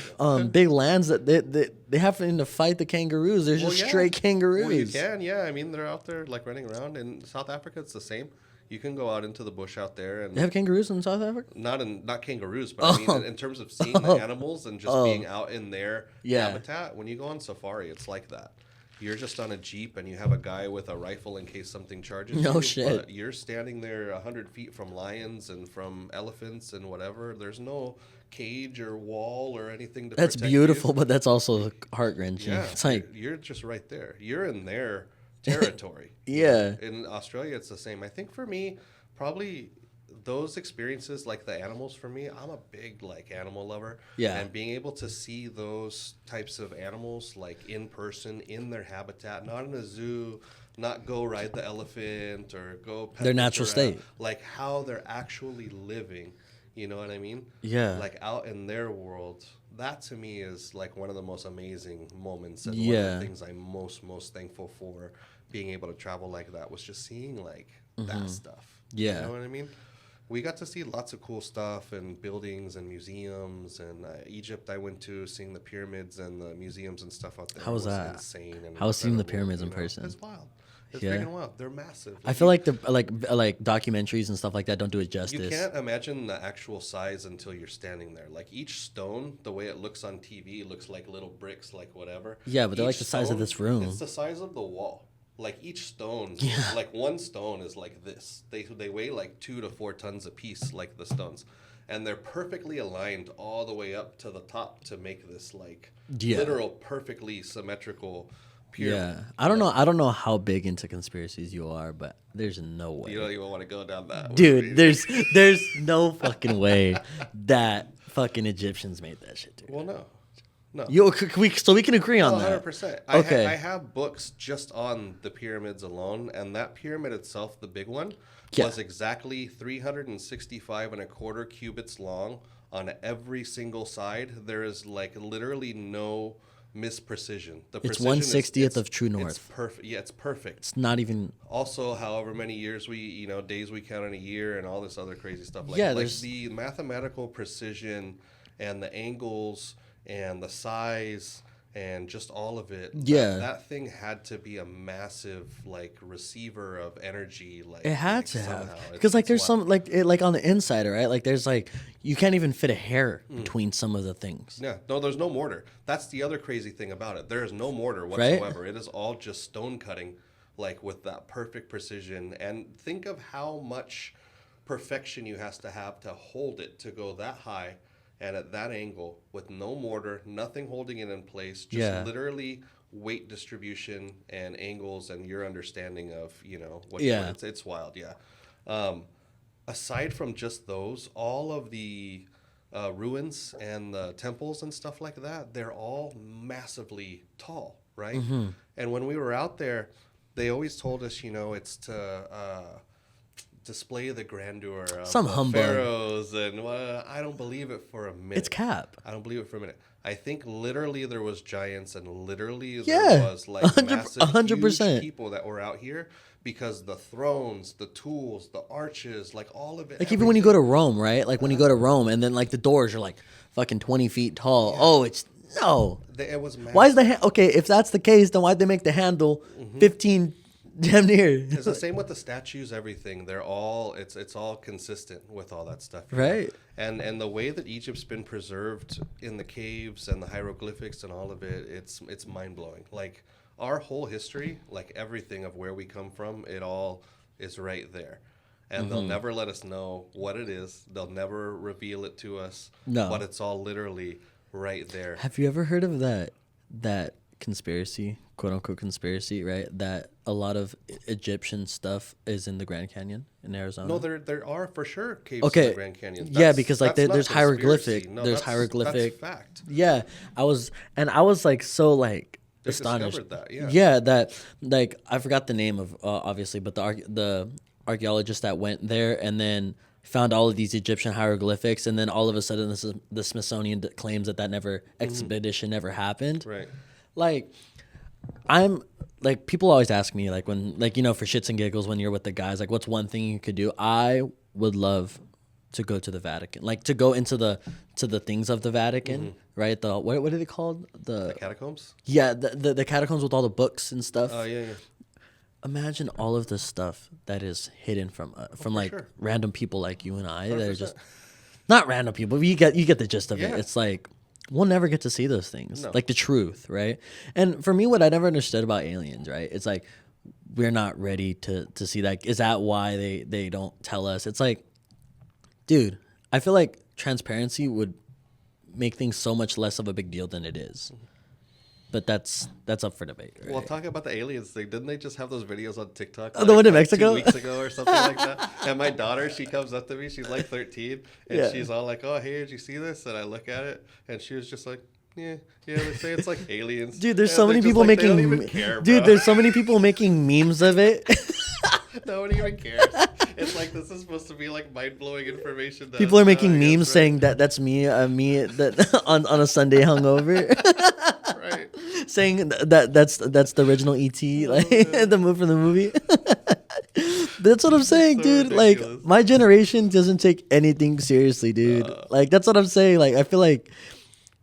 big lands that they have to fight the kangaroos. There's just straight kangaroos. Well, you can, yeah. I mean, they're out there like running around. In South Africa, it's the same. You can go out into the bush out there and They have kangaroos in South Africa? not kangaroos, but I mean in terms of seeing the animals and just being out in their habitat. When you go on safari, it's like that. You're just on a Jeep and you have a guy with a rifle in case something charges you. No shit. But you're standing there 100 feet from lions and from elephants and whatever. There's no cage or wall or anything to That's protect beautiful, you. but that's also heart wrenching. Yeah, It's like you're just right there. You're in their territory. Yeah. In Australia, it's the same. I think for me, probably those experiences, like the animals, for me, I'm a big like animal lover. Yeah. And being able to see those types of animals like in person, in their habitat, not in a zoo, not go ride the elephant or go pet Their the natural giraffe, state. like how they're actually living. You know what I mean? Yeah. Like out in their world. That to me is like one of the most amazing moments and one Yeah. of the things I'm most thankful for being able to travel like that was just seeing like that stuff. Yeah. You know what I mean? We got to see lots of cool stuff and buildings and museums and Egypt I went to seeing the pyramids and the museums and stuff out there. How was that? Insane and How was seeing the incredible, pyramids in you know? person? It's wild. It's Yeah. freaking wild. They're massive. I feel like the like documentaries and stuff like that don't do it justice. You can't imagine the actual size until you're standing there. Like each stone, the way it looks on TV, looks like little bricks, like whatever. Yeah, but they're like Each the size of stone, this room. It's the size of the wall. Like each stone, Yeah. like one stone is like this. They weigh like 2 to 4 tons a piece, like the stones, and they're perfectly aligned all the way up to the top to make this like literal perfectly symmetrical pyramid. Yeah, I don't know. I don't know how big into conspiracies you are, but there's no way, You don't even want to go down that, dude. There's no fucking way that fucking Egyptians made that shit, dude. Well, no. We can agree on that. 100%. Okay. I have books just on the pyramids alone, and that pyramid itself, the big one, Yeah. was exactly 365 and a quarter cubits long on every single side. There is like literally no misprecision. The It's precision 1/60th of true It's north. perfect. Yeah, it's perfect. It's not even. Also, however many years days we count in a year and all this other crazy stuff. Yeah, Like there's. the mathematical precision and the angles and the size and just all of it. Yeah. That thing had to be a massive like receiver of energy. It had like, to have somehow. because like It's there's wild. some like on the inside, right? Like there's like you can't even fit a hair between some of the things. Yeah, no, there's no mortar. That's the other crazy thing about it. There is no mortar Right? whatsoever. It is all just stone cutting, like with that perfect precision. And think of how much perfection you has to have to hold it to go that high and at that angle with no mortar, nothing holding it in place, just Yeah. literally weight distribution and angles and your understanding of what Yeah. it's wild. Yeah. Aside from just those, all of the ruins and the temples and stuff like that, they're all massively tall, right? Mm-hmm. And when we were out there, they always told us, it's to display the grandeur of Some the humbug. pharaohs, and I don't believe it for a minute. It's cap. I don't believe it for a minute. I think literally there was giants, and literally Yeah. there was like 100%. huge people that were out here because the thrones, the tools, the arches, like all of it. Like even when you go everything. to Rome, right? Like when you go to Rome, and then like the doors are like fucking 20 feet tall. Oh, it's no. It was massive. Why is the okay? If that's the case, then why'd they make the handle 15 damn near? It's the same with the statues, everything. They're all it's all consistent with all that stuff. Right. And the way that Egypt's been preserved in the caves and the hieroglyphics and all of it, it's mind blowing. Like our whole history, like everything of where we come from, it all is right there. And they'll never let us know what it is. They'll never reveal it to us. No. But it's all literally right there. Have you ever heard of that conspiracy, quote unquote conspiracy, right? That a lot of Egyptian stuff is in the Grand Canyon in Arizona. No, there are for sure caves Okay. in the Grand Canyon. Yeah, because, like, that's not there's conspiracy. hieroglyphic- No, there's that's hieroglyphic- fact. Yeah, I was like so like They astonished. discovered that, yeah. Yeah, that like I forgot the name of obviously, but the archaeologist that went there and then found all of these Egyptian hieroglyphics, and then all of a sudden the Smithsonian claims that never expedition never happened. Right. Like I'm like people always ask me like when like for shits and giggles when you're with the guys like what's one thing you could do. I would love to go to the Vatican, like to go into the things of the Vatican, right? The what are they called? The catacombs? Yeah, the catacombs with all the books and stuff. Oh, yeah. Imagine all of the stuff that is hidden from like sure. random people like you and I that are 100%. just not random people. But you get the gist of it. Yeah. It's like we'll never get to see those things, No. like the truth, right? And for me, what I never understood about aliens, right? It's like we're not ready to see that. Is that why they don't tell us? It's like, dude, I feel like transparency would make things so much less of a big deal than it is. But that's up for debate. Right? Well, talking about the aliens thing, didn't they just have those videos on TikTok? Oh, the one in Mexico? 2 weeks ago or something like that. And my daughter, she comes up to me. She's like 13, and Yeah. she's all like, "Oh, hey, did you see this?" And I look at it, and she was just like, "Yeah, they say it's like aliens." Dude, there's And so they're many just people like, they making don't even care, dude, bro. there's so many people making memes of it. Nobody even cares. It's like this is supposed to be like mind blowing information. That, People are making I guess, memes saying that's me that on a Sunday hungover, right. saying that's the original ET, like the move from the movie. That's what I'm saying, So dude. ridiculous. Like my generation doesn't take anything seriously, dude. Like that's what I'm saying. Like I feel like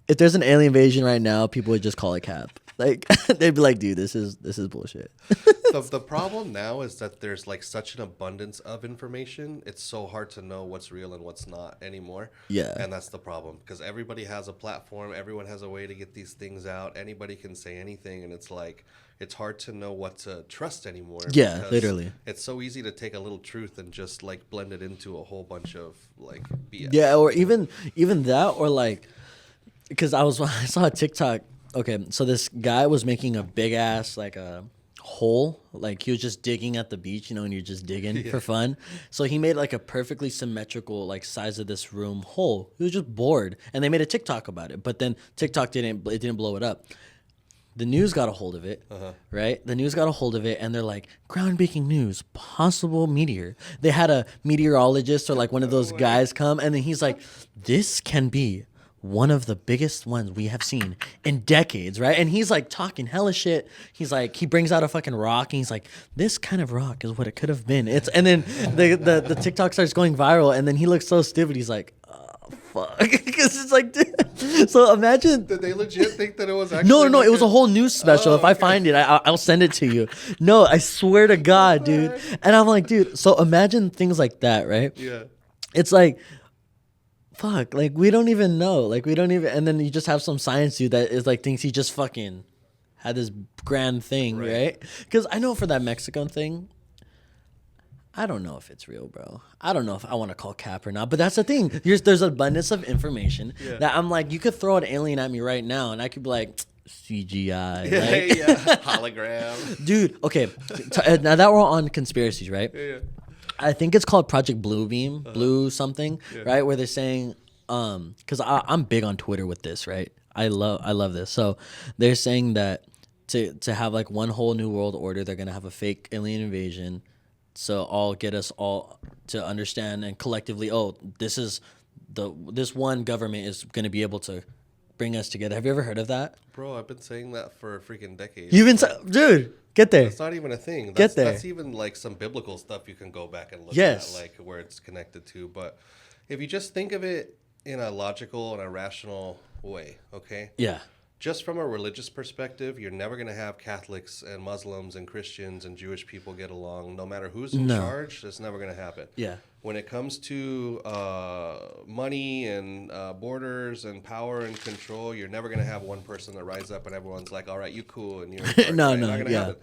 if there's an alien invasion right now, people would just call it cap. Like they'd be like, dude, this is bullshit. The problem now is that there's like such an abundance of information. It's so hard to know what's real and what's not anymore. Yeah. And that's the problem because everybody has a platform. Everyone has a way to get these things out. Anybody can say anything. And it's like, it's hard to know what to trust anymore. Yeah, because literally. It's so easy to take a little truth and just like blend it into a whole bunch of like BS. Yeah, or even that, or like, because I saw a TikTok. Okay, so this guy was making a big ass like a hole, like he was just digging at the beach, and you're just digging for fun. So he made like a perfectly symmetrical like size of this room hole. He was just bored, and they made a TikTok about it. But then TikTok didn't blow it up. The news got a hold of it, right? The news got a hold of it, and they're like, groundbreaking news, possible meteor. They had a meteorologist or like one of those guys come, and then he's like, this can be one of the biggest ones we have seen in decades, right? And he's like talking hella shit. He's like, he brings out a fucking rock and he's like, this kind of rock is what it could have been. It's and then the TikTok starts going viral and then he looks so stupid. He's like, oh, fuck. Because it's like, dude. So imagine. Did they legit think that it was actually? No, like it was a whole news special. If I find it, I'll send it to you. No, I swear to God, dude. And I'm like, dude, so imagine things like that, right? Yeah. It's like, fuck, like we don't even know. Like we don't even, and then you just have some science dude that is like thinks he just fucking had this grand thing, right? Because I know for that Mexican thing, I don't know if it's real, bro. I don't know if I want to call cap or not, but that's the thing. There's abundance of information that I'm like, you could throw an alien at me right now, and I could be like, CGI, hologram, dude. Okay, now that we're on conspiracies, right? Yeah. I think it's called Project Bluebeam, Blue something, right? Where they're saying, because I'm big on Twitter with this, right? I love this. So they're saying that to have like one whole new world order, they're gonna have a fake alien invasion, so all get us all to understand and collectively, oh, this one government is gonna be able to bring us together. Have you ever heard of that? Bro, I've been saying that for a freaking decade. You've been, dude. Get there. It's not even a thing. Get there. That's even like some biblical stuff you can go back and look Yes. at, like where it's connected to. But if you just think of it in a logical and a rational way, okay? Yeah. Just from a religious perspective, you're never going to have Catholics and Muslims and Christians and Jewish people get along. No matter who's in charge, it's never going to happen. Yeah. When it comes to money and borders and power and control, you're never going to have one person that rises up and everyone's like, all right, you cool. And you're in charge, No, right? no, Not gonna yeah. happen.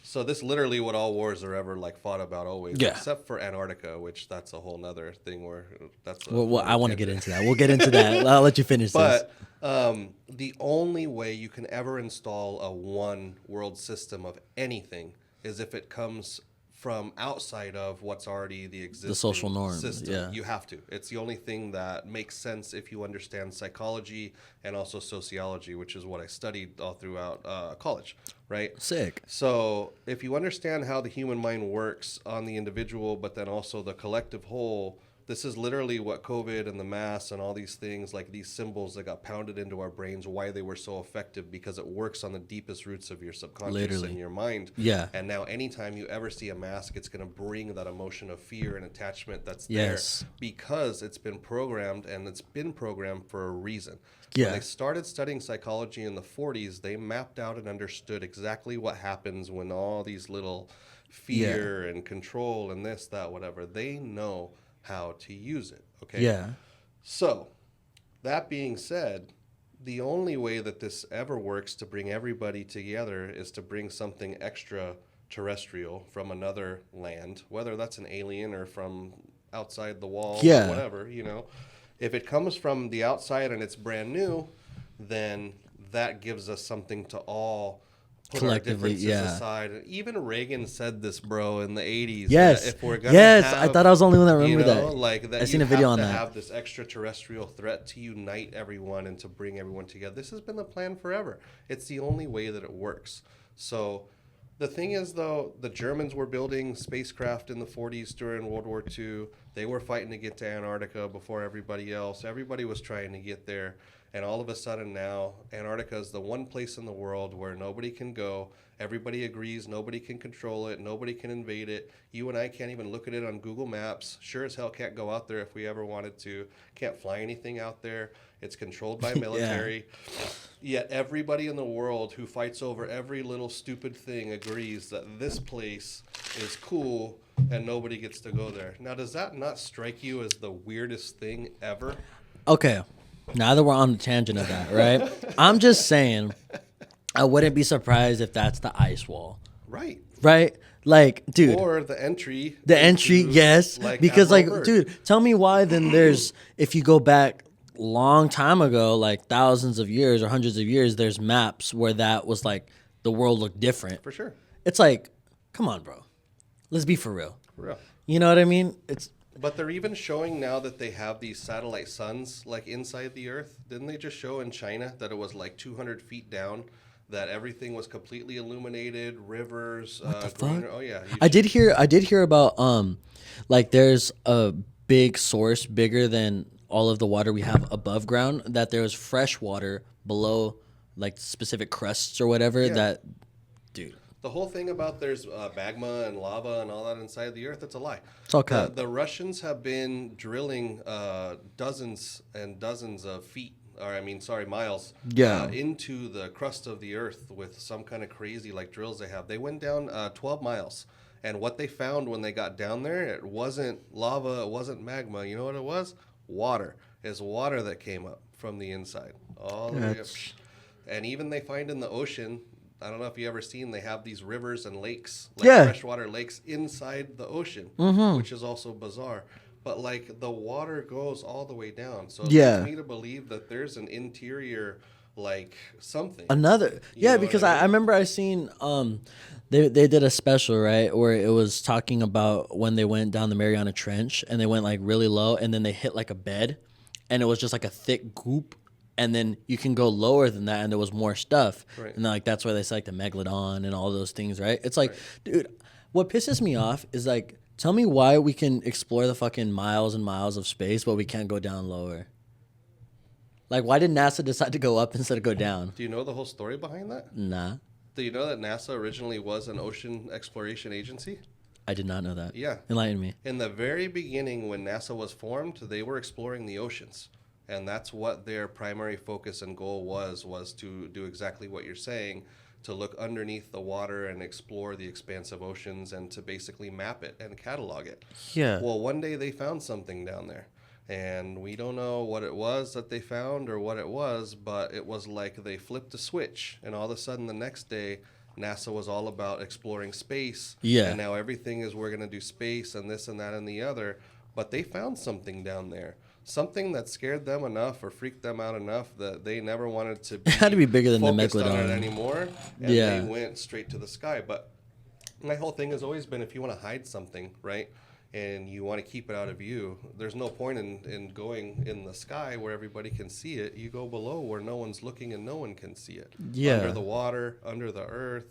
So this literally what all wars are ever like fought about always, Yeah. except for Antarctica, which that's a whole nother thing where that's. Well, I want to get into that. We'll get into that. I'll let you finish this. But the only way you can ever install a one world system of anything is if it comes from outside of what's already the existing social norm system. Yeah. You have to. It's the only thing that makes sense if you understand psychology and also sociology, which is what I studied all throughout college, right? Sick. So if you understand how the human mind works on the individual, but then also the collective whole, this is literally what COVID and the mass and all these things, like these symbols that got pounded into our brains, why they were so effective, because it works on the deepest roots of your subconscious and your mind. Yeah. And now anytime you ever see a mask, it's going to bring that emotion of fear and attachment that's Yes. there because it's been programmed, and it's been programmed for a reason. Yeah. When they started studying psychology in the 40s, they mapped out and understood exactly what happens when all these little fear and control and this, that, whatever, they know how to use it. Okay. Yeah. So, that being said, the only way that this ever works to bring everybody together is to bring something extraterrestrial from another land, whether that's an alien or from outside the wall or whatever, you know. If it comes from the outside and it's brand new, then that gives us something to all put our differences aside. Even Reagan said this, bro, in the 80s. Yes. That if we're gonna have, I thought I was the only one that remembered that. Like that, I seen a video on that. Have this extraterrestrial threat to unite everyone and to bring everyone together. This has been the plan forever. It's the only way that it works. So the thing is, though, the Germans were building spacecraft in the 40s during World War II. They were fighting to get to Antarctica before everybody else. Everybody was trying to get there. And all of a sudden now, Antarctica is the one place in the world where nobody can go. Everybody agrees. Nobody can control it. Nobody can invade it. You and I can't even look at it on Google Maps. Sure as hell can't go out there if we ever wanted to. Can't fly anything out there. It's controlled by military. Yet everybody in the world who fights over every little stupid thing agrees that this place is cool and nobody gets to go there. Now, does that not strike you as the weirdest thing ever? Okay. Now that we're on the tangent of that, right? I'm just saying, I wouldn't be surprised if that's the ice wall. Right. Right? Like, dude. Or the entry. Yes. Like, because, like, dude, tell me why then there's, if you go back long time ago, like thousands of years or hundreds of years, there's maps where that was like, the world looked different. For sure. It's like, come on, bro. Let's be for real. For real. You know what I mean? But they're even showing now that they have these satellite suns like inside the Earth. Didn't they just show in China that it was like 200 feet down, that everything was completely illuminated, rivers? What the fuck? Oh yeah. I did hear about like there's a big source bigger than all of the water we have above ground, that there was fresh water below, like specific crusts or whatever. Yeah. That, dude, The whole thing about there's magma and lava and all that inside the earth, it's a lie. it's all cap. The Russians have been drilling dozens and dozens of feet, or I mean, sorry, miles, Yeah. into the crust of the earth with some kind of crazy like drills they have. They went down 12 miles. And what they found when they got down there, it wasn't lava, it wasn't magma. You know what it was? Water. It's water that came up from the inside. All the way up. That's- And even they find in the ocean, I don't know if you ever seen, they have these rivers and lakes, like Yeah. freshwater lakes inside the ocean, which is also bizarre. But like the water goes all the way down. So it Yeah. leads me to believe that there's an interior, like something. Another, You know because what I I mean? remember I seen they did a special, right, where it was talking about when they went down the Mariana Trench and they went like really low and then they hit like a bed and it was just like a thick goop, and then you can go lower than that and there was more stuff. Right. And like that's why they say like the megalodon and all those things, right? It's like, dude, what pisses me off is like, tell me why we can explore the fucking miles and miles of space but we can't go down lower. Like, why did NASA decide to go up instead of go down? Do you know the whole story behind that? Nah, Do you know that NASA originally was an ocean exploration agency? I did not know that. Yeah. Enlighten me. In the very beginning, when NASA was formed, they were exploring the oceans. And that's what their primary focus and goal was to do exactly what you're saying, to look underneath the water and explore the expansive oceans and to basically map it and catalog it. Yeah. Well, one day they found something down there. And we don't know what it was that they found or what it was, but it was like they flipped a switch. And all of a sudden, the next day, NASA was all about exploring space. Yeah. And now everything is we're going to do space and this and that and the other. But they found something down there. Something that scared them enough or freaked them out enough that they never wanted to be, It had to be bigger than the focused on megalodon it anymore. And Yeah. they went straight to the sky. But my whole thing has always been, if you want to hide something, right, and you want to keep it out of view, there's no point in going in the sky where everybody can see it. You go below where no one's looking and no one can see it. Yeah. Under the water, under the earth.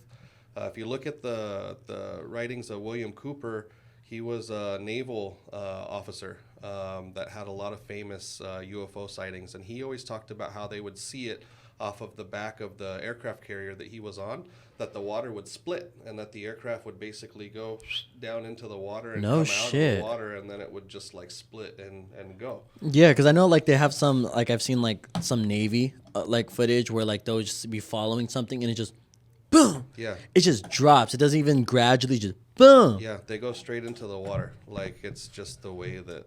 If you look at the writings of William Cooper, he was a naval officer that had a lot of famous UFO sightings, and he always talked about how they would see it off of the back of the aircraft carrier that he was on, that the water would split and that the aircraft would basically go down into the water and No come out of shit. the water, and then it would just like split and go. Yeah, because I know like they have some, like I've seen like some Navy like footage where like they'll just be following something and it just boom. Yeah. It just drops. It doesn't even gradually just boom. Yeah, they go straight into the water. Like, it's just the way that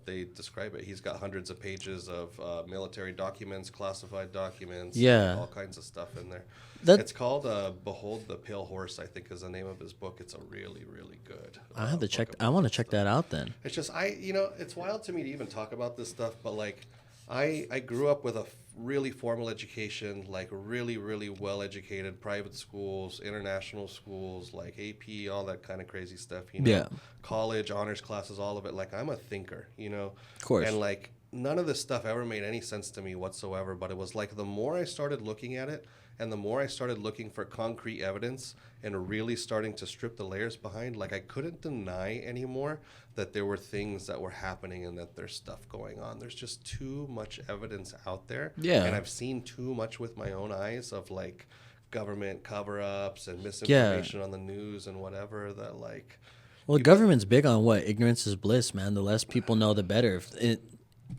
they describe it. He's got hundreds of pages of military documents, classified documents, Yeah. all kinds of stuff in there. That- It's called Behold the Pale Horse, I think is the name of his book. It's a really, really good I have to book check. about I want to this check stuff. that out then. It's just, it's wild to me to even talk about this stuff, but like, I grew up with a really formal education, like really, really well educated private schools, international schools, like AP, all that kind of crazy stuff, Yeah. college, honors classes, all of it. Like, I'm a thinker, Of course. and like, none of this stuff ever made any sense to me whatsoever, but it was like the more I started looking at it and the more I started looking for concrete evidence and really starting to strip the layers behind, like I couldn't deny anymore that there were things that were happening and that there's stuff going on. There's just too much evidence out there. Yeah. And I've seen too much with my own eyes of like government cover-ups and misinformation on the news and whatever that like... Well, the government's big on what? Ignorance is bliss, man. The less people know, the better.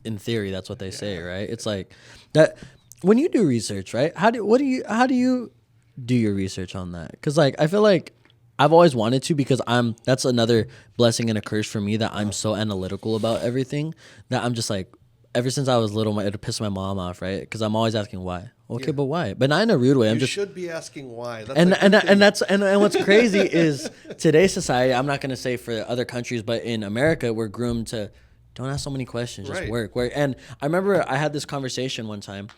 In theory, that's what they say, right? It's like that. When you do research, right? How do you do your research on that? Because like I feel like I've always wanted to, because that's another blessing and a curse for me, that I'm so analytical about everything that I'm just like, ever since I was little, it'd piss my mom off, right? Because I'm always asking why. Okay, but why? But not in a rude way. I'm You just should be asking why. That's and a good and thing. and that's and what's crazy is today's society. I'm not gonna say for other countries, but in America, we're groomed to don't ask so many questions, just Right. work. And I remember I had this conversation one time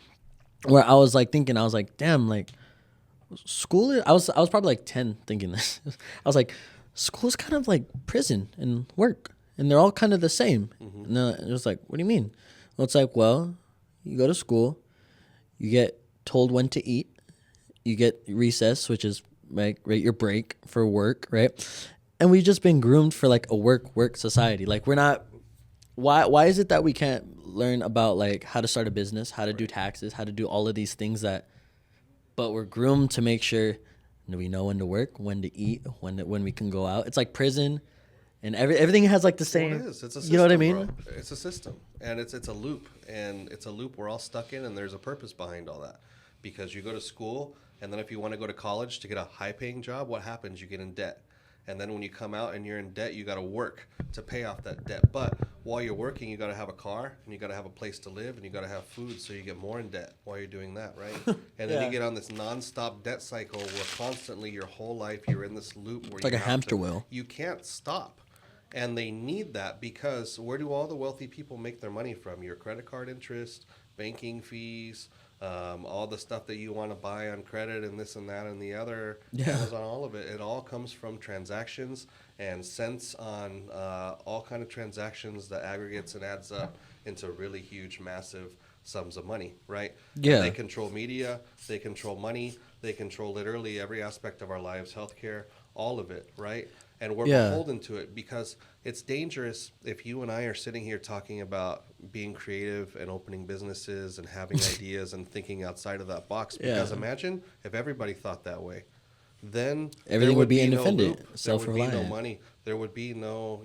where I was like thinking, I was like, damn, like school. I was probably like 10 thinking this. I was like, school's kind of like prison and work, and they're all kind of the same. And it was like, what do you mean? Well, it's like, well, you go to school, you get told when to eat, you get recess, which is right your break for work, right? And we've just been groomed for like a work society. Like we're not. Why is it that we can't learn about like how to start a business, how to do taxes, how to do all of these things but we're groomed to make sure we know when to work, when to eat, when we can go out. It's like prison, and everything has like the same. Well, it is. It's a system, you know what I mean? bro. It's a system, and it's a loop, and it's a loop we're all stuck in, and there's a purpose behind all that. Because you go to school, and then if you want to go to college to get a high-paying job, what happens? You get in debt. And then when you come out and you're in debt, you got to work to pay off that debt. But while you're working, you got to have a car, and you got to have a place to live, and you got to have food, so you get more in debt while you're doing that, right? And then you get on this nonstop debt cycle where constantly your whole life you're in this loop where it's like a hamster wheel. You can't stop. And they need that because where do all the wealthy people make their money from? Your credit card interest, banking fees, all the stuff that you want to buy on credit and this and that and the other. Amazon, all of it. It all comes from transactions and cents on all kind of transactions that aggregates and adds up into really huge, massive sums of money, right? Yeah. And they control media. They control money. They control literally every aspect of our lives, healthcare, all of it, right? And we're beholden to it because it's dangerous if you and I are sitting here talking about being creative and opening businesses and having ideas and thinking outside of that box. Because imagine if everybody thought that way. Then everything would be independent, self-reliant. There would be no money. There would be no,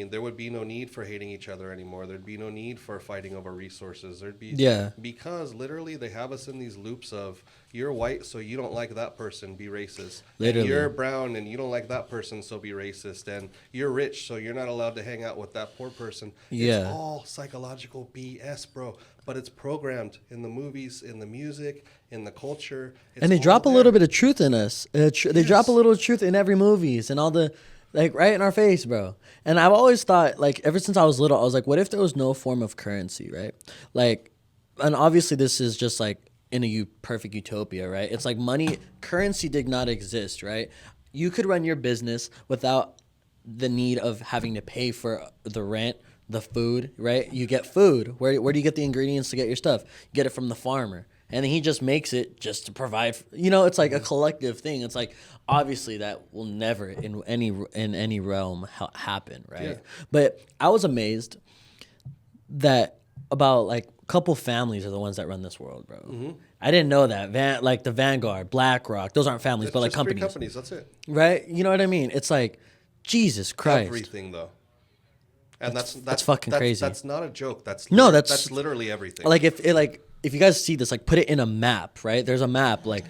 there would be no need for hating each other anymore. There'd be no need for fighting over resources. There'd be because literally they have us in these loops of you're white, so you don't like that person, be racist. Literally. And you're brown and you don't like that person, so be racist. And you're rich, so you're not allowed to hang out with that poor person. It's all psychological BS, bro. But it's programmed in the movies, in the music, in the culture. And they drop a little bit of truth in us. They drop a little truth in every movies and all the. Like, right in our face, bro. And I've always thought, like, ever since I was little, I was like, what if there was no form of currency, right? Like, and obviously this is just, like, in a perfect utopia, right? It's like currency did not exist, right? You could run your business without the need of having to pay for the rent, the food, right? You get food. Where do you get the ingredients to get your stuff? You get it from the farmer. And then he just makes it just to provide. It's like a collective thing. It's like obviously that will never in any realm happen, right? Yeah. But I was amazed that about like a couple families are the ones that run this world, bro. Mm-hmm. I didn't know that. Like the Vanguard, BlackRock, those aren't families, but like companies. 3 companies, that's it. Right? You know what I mean? It's like Jesus Christ. Everything though. And that's fucking crazy. That's not a joke. That's literally everything. Like if you guys see this, like put it in a map, right? There's a map like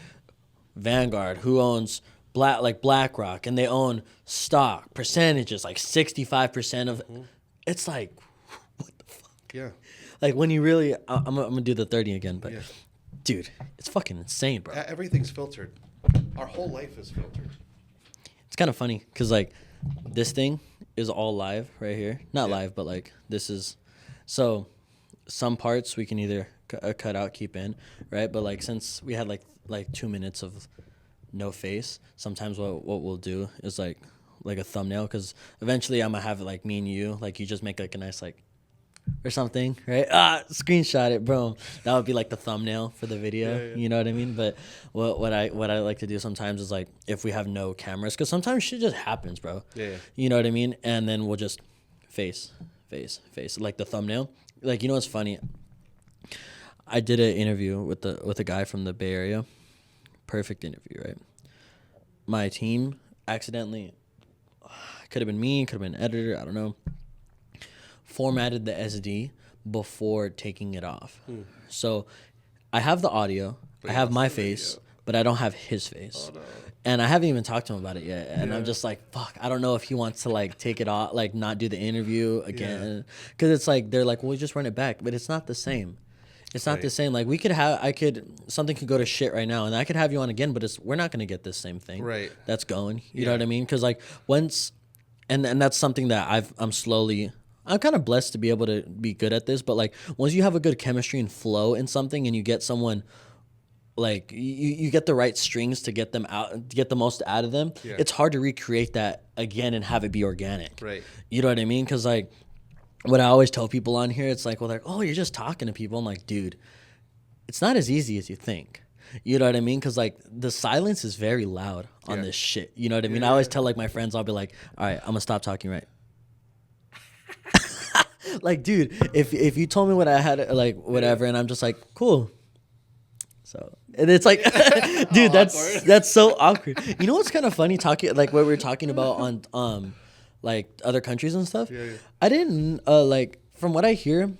Vanguard, who owns BlackRock, and they own stock percentages like 65% of. Mm-hmm. It's like, what the fuck? Yeah. Like when you really, I'm gonna do the 30 again, but dude, it's fucking insane, bro. Everything's filtered. Our whole life is filtered. It's kind of funny because like this thing is all live right here, not live, but like this is so. Some parts we can either cut out, keep in, right? But like since we had like 2 minutes of no face, sometimes what we'll do is like a thumbnail, because eventually I'm gonna have it like me and you, like you just make like a nice like or something, right? Screenshot it, bro. That would be like the thumbnail for the video. You know what I mean? But what I like to do sometimes is like if we have no cameras, because sometimes shit just happens, bro. You know what I mean? And then we'll just face like the thumbnail. Like, you know what's funny? I did an interview with a guy from the Bay Area. Perfect interview, right? My team accidentally, could have been me, could have been an editor, I don't know, formatted the SD before taking it off. So I have the audio, I have my face, but I don't have his face. Oh, no. And I haven't even talked to him about it yet. And I'm just like, fuck, I don't know if he wants to like take it off, like not do the interview again. Because it's like, they're like, well, just run it back. But it's not the same. It's not the same. Like something could go to shit right now and I could have you on again, but we're not going to get this same thing. Right. That's going. You know what I mean? Because like once, and that's something that I'm kind of blessed to be able to be good at this. But like once you have a good chemistry and flow in something and you get someone, like you get the right strings to get them out, to get the most out of them. It's hard to recreate that again and have it be organic. Right. You know what I mean? Because like what I always tell people on here, it's like, well, they're like, oh, you're just talking to people. I'm like, dude, it's not as easy as you think. You know what I mean? Because like the silence is very loud on this shit. You know what I mean? I always tell like my friends, I'll be like, all right, I'm gonna stop talking, right? Like, dude, if you told me what I had, like, whatever, and I'm just like, cool. So, and it's like, dude, that's so awkward. You know what's kind of funny talking, like, what we were talking about on like other countries and stuff. Yeah. I didn't like, from what I hear,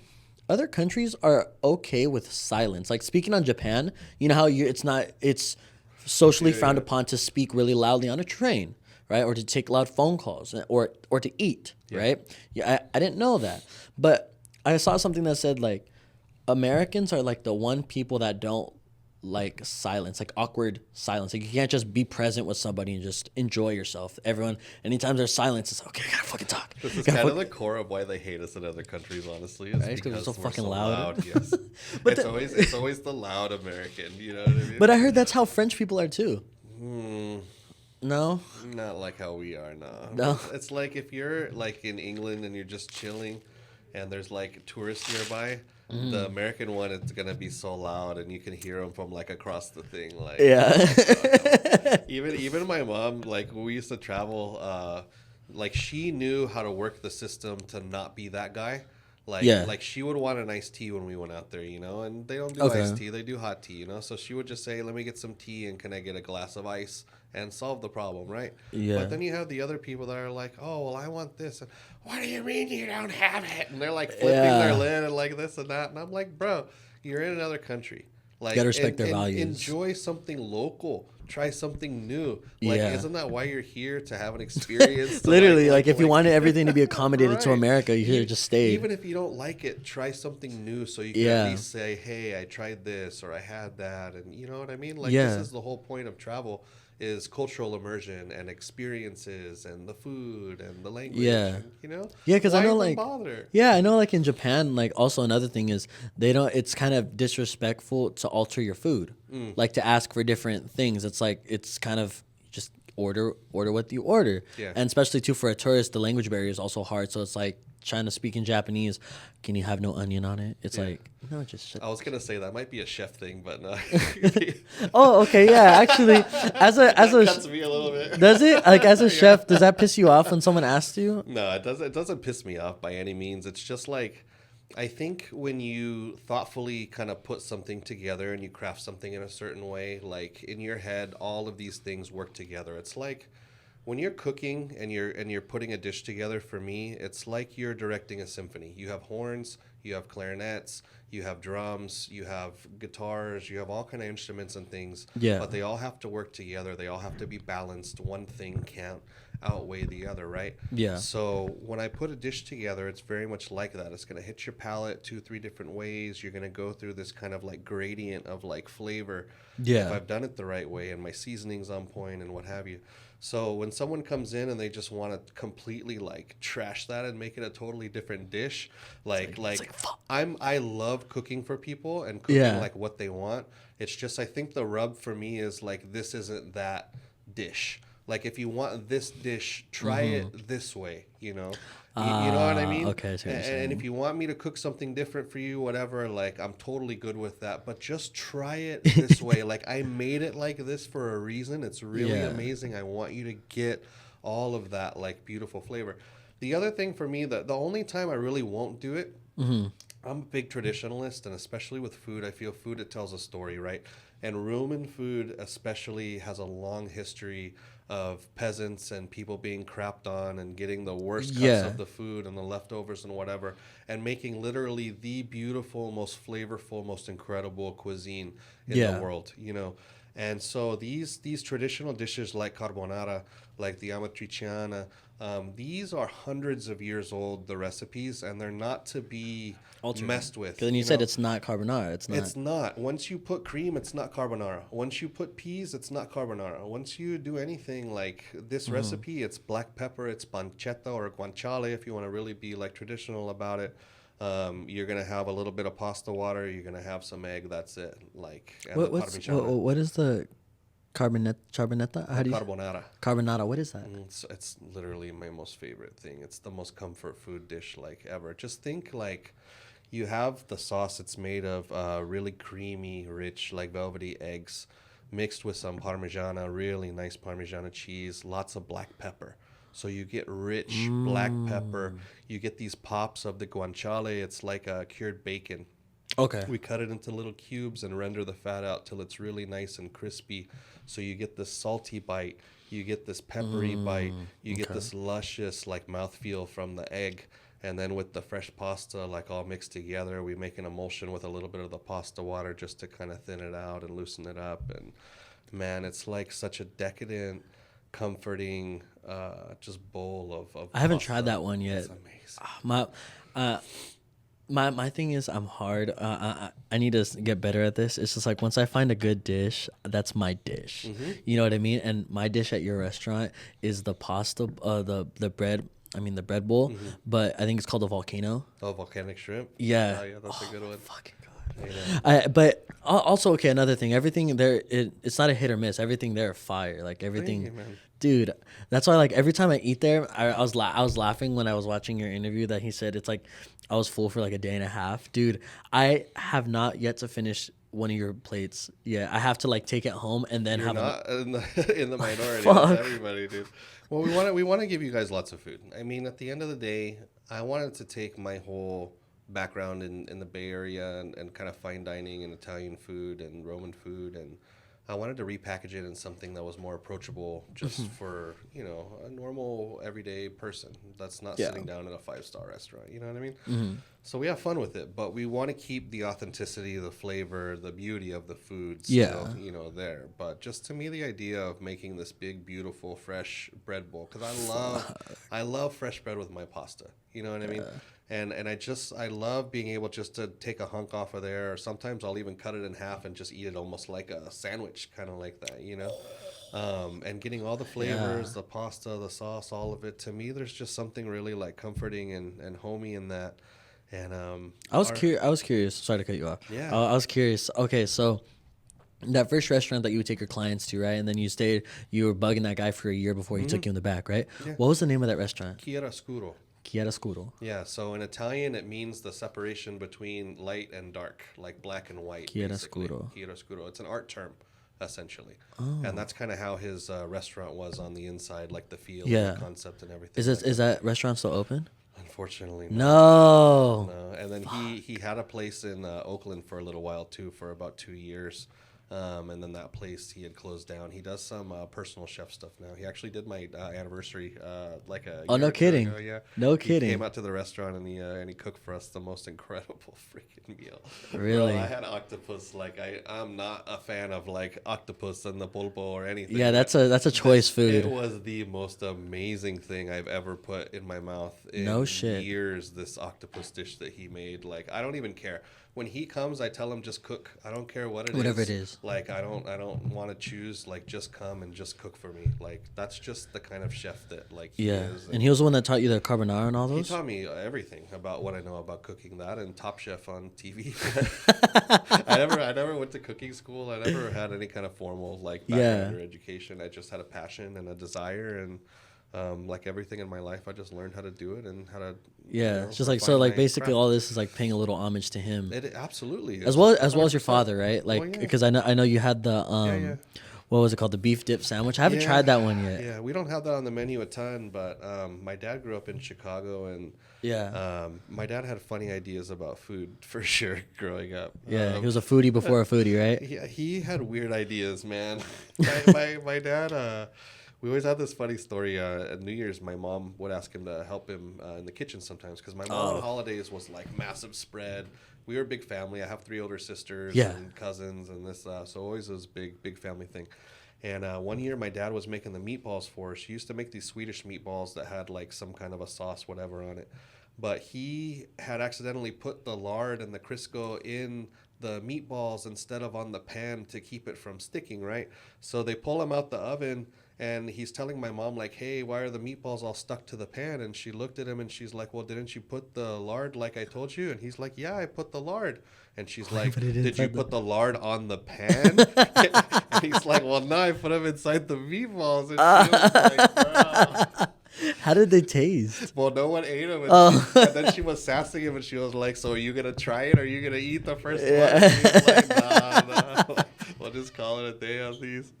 other countries are okay with silence. Like, speaking on Japan, you know how it's socially frowned upon to speak really loudly on a train, right? Or to take loud phone calls, or to eat, right? Yeah, I didn't know that. But I saw something that said, like, Americans are like the one people that don't like silence, like awkward silence. Like, you can't just be present with somebody and just enjoy yourself. Everyone, anytime there's silence, it's okay, I gotta fucking talk. This is kind of the core of why they hate us in other countries, honestly, is Right? 'Cause we're because so we're fucking so loud. Yes, But it's always the loud American. You know what I mean? But I heard that's how French people are too. Hmm. No? Not like how we are, no. No. It's like if you're like in England and you're just chilling and there's like tourists nearby, the American one, it's going to be so loud and you can hear them from like across the thing. Like, Yeah. even my mom, like when we used to travel, like she knew how to work the system to not be that guy. Like she would want an iced tea when we went out there, you know, and they don't do iced tea, they do hot tea, you know. So she would just say, "Let me get some tea and can I get a glass of ice?" and solve the problem, right? Yeah. But then you have the other people that are like, "Oh, well, I want this." And, what do you mean you don't have it? And they're like flipping their lid and like this and that. And I'm like, "Bro, you're in another country. Like, gotta respect their values. Enjoy something local. Try something new. Like, isn't that why you're here, to have an experience? Literally, like if you wanted everything to be accommodated to Right. America, you should have just stayed. Even if you don't like it, try something new so you can at least say, "Hey, I tried this or I had that," and you know what I mean? Like, this is the whole point of travel, is cultural immersion and experiences and the food and the language. And, you know? Yeah, because I know, Why even like, bother? yeah, I know, like in Japan, like also another thing is they don't. It's kind of disrespectful to alter your food, like to ask for different things. It's like it's kind of just order what you order. Yeah. And especially too for a tourist, the language barrier is also hard. So it's like trying to speak in Japanese. Can you have no onion on it? It's like, no, just shut. I was gonna say that might be a chef thing, but no. Oh, okay, yeah. Actually, as a Cuts me a little bit. does it, like, as a chef, does that piss you off when someone asks you? No, it doesn't. It doesn't piss me off by any means. It's just like, I think when you thoughtfully kind of put something together and you craft something in a certain way, like in your head, all of these things work together. It's like when you're cooking and you're putting a dish together. For me, it's like you're directing a symphony. You have horns, you have clarinets, you have drums, you have guitars, you have all kind of instruments and things. Yeah. But they all have to work together. They all have to be balanced. One thing can't outweigh the other, right? Yeah. So when I put a dish together, it's very much like that. It's going to hit your palate 2-3 different ways. You're going to go through this kind of like gradient of like flavor. Yeah. If I've done it the right way and my seasoning's on point and what have you. So when someone comes in and they just want to completely like trash that and make it a totally different dish, I love cooking for people and cooking like what they want. It's just, I think the rub for me is like, this isn't that dish. Like, if you want this dish, try it this way, you know? You know what I mean? Okay, I see what you're saying. And if you want me to cook something different for you, whatever, like, I'm totally good with that. But just try it this way. Like, I made it like this for a reason. It's really amazing. I want you to get all of that, like, beautiful flavor. The other thing for me, the only time I really won't do it, I'm a big traditionalist, and especially with food, I feel food, it tells a story, right? And Roman food especially has a long history of peasants and people being crapped on and getting the worst cuts of the food and the leftovers and whatever, and making literally the beautiful, most flavorful, most incredible cuisine in the world, you know? And so these traditional dishes like carbonara, like the amatriciana, these are hundreds of years old, the recipes, and they're not to be messed with. Because then you said it's not carbonara. It's not. It's not. Once you put cream, it's not carbonara. Once you put peas, it's not carbonara. Once you do anything like this recipe, it's black pepper, it's pancetta or guanciale if you want to really be like traditional about it. You're gonna have a little bit of pasta water. You're gonna have some egg. That's it. Like, and what is the carbonetta? How do you? Carbonara. Carbonara. What is that? It's literally my most favorite thing. It's the most comfort food dish like ever. Just think like you have the sauce. It's made of really creamy, rich, like velvety eggs, mixed with some Parmigiana, really nice Parmigiana cheese, lots of black pepper. So you get rich black pepper. You get these pops of the guanciale. It's like a cured bacon. Okay. We cut it into little cubes and render the fat out till it's really nice and crispy. So you get this salty bite, you get this peppery bite, you get this luscious like mouthfeel from the egg. And then with the fresh pasta like all mixed together, we make an emulsion with a little bit of the pasta water just to kind of thin it out and loosen it up. And man, it's like such a decadent, comforting just bowl of I haven't pasta. tried that one yet. It's amazing. My thing is I'm hard. I need to get better at this. It's just like once I find a good dish, that's my dish. You know what I mean? And my dish at your restaurant is the pasta, the bread. I mean the bread bowl, but I think it's called a volcano. Oh, volcanic shrimp. Yeah. Oh, yeah, that's a good one. Fucking good. Yeah. Also, okay, another thing. Everything there, it's not a hit or miss. Everything there, fire. Like everything, Thank you, man. dude. That's why, like every time I eat there, I was laughing when I was watching your interview that he said it's like I was full for like a day and a half, dude. I have not yet to finish one of your plates. Yeah, I have to like take it home and then You're have not in the minority. Fuck. That's everybody, dude. Well, we want to give you guys lots of food. I mean, at the end of the day, I wanted to take my whole background in the Bay Area and kind of fine dining and Italian food and Roman food, and I wanted to repackage it in something that was more approachable just for, you know, a normal everyday person that's not sitting down in a 5-star restaurant. You know what I mean? So we have fun with it, but we want to keep the authenticity, the flavor, the beauty of the food still, you know, there. But just to me, the idea of making this big, beautiful, fresh bread bowl, because I love fresh bread with my pasta. You know what I mean? And I love being able just to take a hunk off of there, or sometimes I'll even cut it in half and just eat it almost like a sandwich, kind of like that, you know? And getting all the flavors, the pasta, the sauce, all of it. To me, there's just something really like comforting and homey in that. And I was curious. Sorry to cut you off. Yeah. I was curious. Okay, so that first restaurant that you would take your clients to, right? And then you were bugging that guy for a year before he took you in the back, right? Yeah. What was the name of that restaurant? chiaroscuro. Chiaroscuro. Yeah, so in Italian, it means the separation between light and dark, like black and white. Chiaroscuro. Chiaroscuro. It's an art term, essentially. And that's kind of how his restaurant was on the inside, like the feel, the concept, and everything. Is that restaurant still open? Unfortunately, No. no. And then he had a place in Oakland for a little while, too, for about 2 years. And then that place he had closed down. He does some personal chef stuff now. He actually did my anniversary like a Oh, year no or two kidding. ago, yeah. No He kidding. came out to the restaurant and he cooked for us the most incredible freaking meal. Really? Bro, I had octopus. Like I'm not a fan of like octopus and the pulpo or anything. Yeah, that's a choice food. It was the most amazing thing I've ever put in my mouth in No shit. years. This octopus dish that he made. Like I don't even care. When he comes, I tell him just cook. I don't care what it is. Whatever it is. Like I don't want to choose. Like just come and just cook for me. Like that's just the kind of chef that like he is. And he was the one that taught you the carbonara and all He those? taught me everything about what I know about cooking that and Top Chef on TV. I never went to cooking school. I never had any kind of formal like background or education. I just had a passion and a desire, and like everything in my life, I just learned how to do it and how to. It's just like so. Like basically, all this is like paying a little homage to him, It absolutely as well as your father, right? Like yeah. because I know you had the what was it called, the beef dip sandwich? I haven't tried that one yet. Yeah, we don't have that on the menu a ton, but my dad grew up in Chicago, and my dad had funny ideas about food for sure growing up. Yeah, he was a foodie before a foodie, right? Yeah, he had weird ideas, man. my dad. We always had this funny story. At New Year's, my mom would ask him to help him in the kitchen sometimes because my mom on holidays was like massive spread. We were a big family. I have 3 older sisters and cousins and this. So always was big family thing. And one year, my dad was making the meatballs for us. He used to make these Swedish meatballs that had like some kind of a sauce, whatever, on it. But he had accidentally put the lard and the Crisco in the meatballs instead of on the pan to keep it from sticking, right? So they pull him out the oven, and he's telling my mom, like, hey, why are the meatballs all stuck to the pan? And she looked at him, and she's like, well, didn't you put the lard like I told you? And he's like, yeah, I put the lard. And she's like, did you put the lard on the pan? And he's like, well, no, I put them inside the meatballs. And she was like, bro. How did they taste? Well, no one ate them. And then she was sassing him, and she was like, so are you going to try it, or are you going to eat the first one? And he was like, nah. Well, just call it a day on these.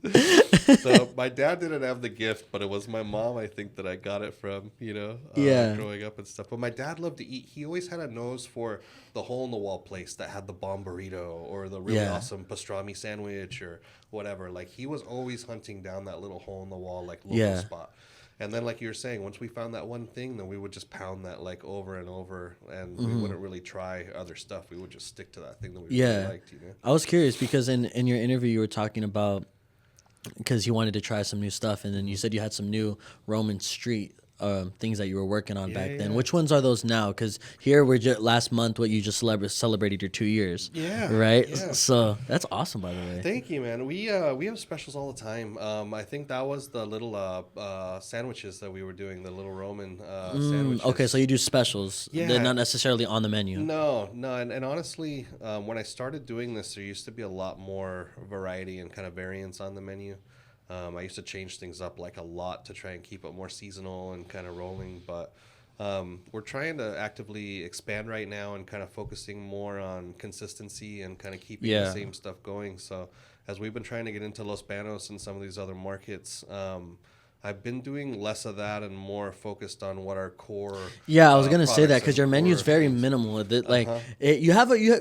So my dad didn't have the gift, but it was my mom, I think, that I got it from, Yeah. growing up and stuff. But my dad loved to eat. He always had a nose for the hole-in-the-wall place that had the bomb burrito or the really Yeah. awesome pastrami sandwich or whatever. Like, he was always hunting down that little hole-in-the-wall, like, local Yeah. spot. And then, like you were saying, once we found that one thing, then we would just pound that, like, over and over, and we wouldn't really try other stuff. We would just stick to that thing that we really Yeah. liked, I was curious because in your interview you were talking about because you wanted to try some new stuff, and then you said you had some new Roman street things that you were working on back then. yeah. Which ones are those now? Because here we're just last month, what you just celebrated your 2 years. Yeah, Right. yeah. So that's awesome, by the way. Thank you, man. We have specials all the time. I think that was the little sandwiches that we were doing, the little Roman sandwiches. Okay, so you do specials. Yeah. They're not necessarily on the menu. No, and honestly, when I started doing this, there used to be a lot more variety and kind of variance on the menu. I used to change things up like a lot to try and keep it more seasonal and kind of rolling, but we're trying to actively expand right now and kind of focusing more on consistency and kind of keeping Yeah. the same stuff going. So as we've been trying to get into Los Banos and some of these other markets, I've been doing less of that and more focused on what our core. Yeah, I was gonna say that products because your and menu is core very things. minimal. Like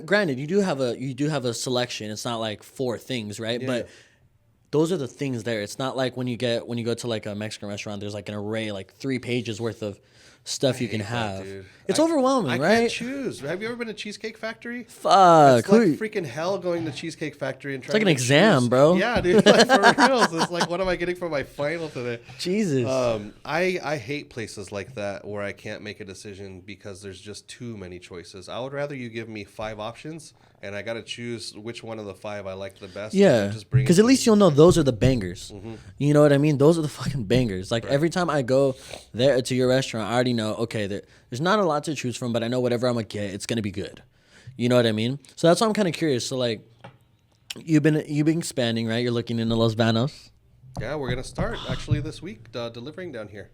granted, you do have a selection. It's not like 4 things, right? Yeah. But those are the things there. It's not like when you go to like a Mexican restaurant, there's like an array, like 3 pages worth of stuff you can hate that, have. dude. It's I overwhelming, can't right? choose. Have you ever been to Cheesecake Factory? Fuck. It's like freaking hell going to Cheesecake Factory and trying like to an exam, choose. bro. Yeah, dude. Like, for reals. It's like, what am I getting for my final today? Jesus. I hate places like that where I can't make a decision because there's just too many choices. I would rather you give me 5 options and I got to choose which one of the 5 I like the best. Yeah, and just bring it because to at least me. you'll know those are the bangers. Mm-hmm. You know what I mean? Those are the fucking bangers. Like every time I go there to your restaurant, I already know. Okay, there's not a lot to choose from, but I know whatever I'm gonna get, it's gonna be good. You know what I mean? So that's why I'm kind of curious. So like, you've been expanding, right? You're looking into Los Banos. Yeah, we're going to start actually this week delivering down here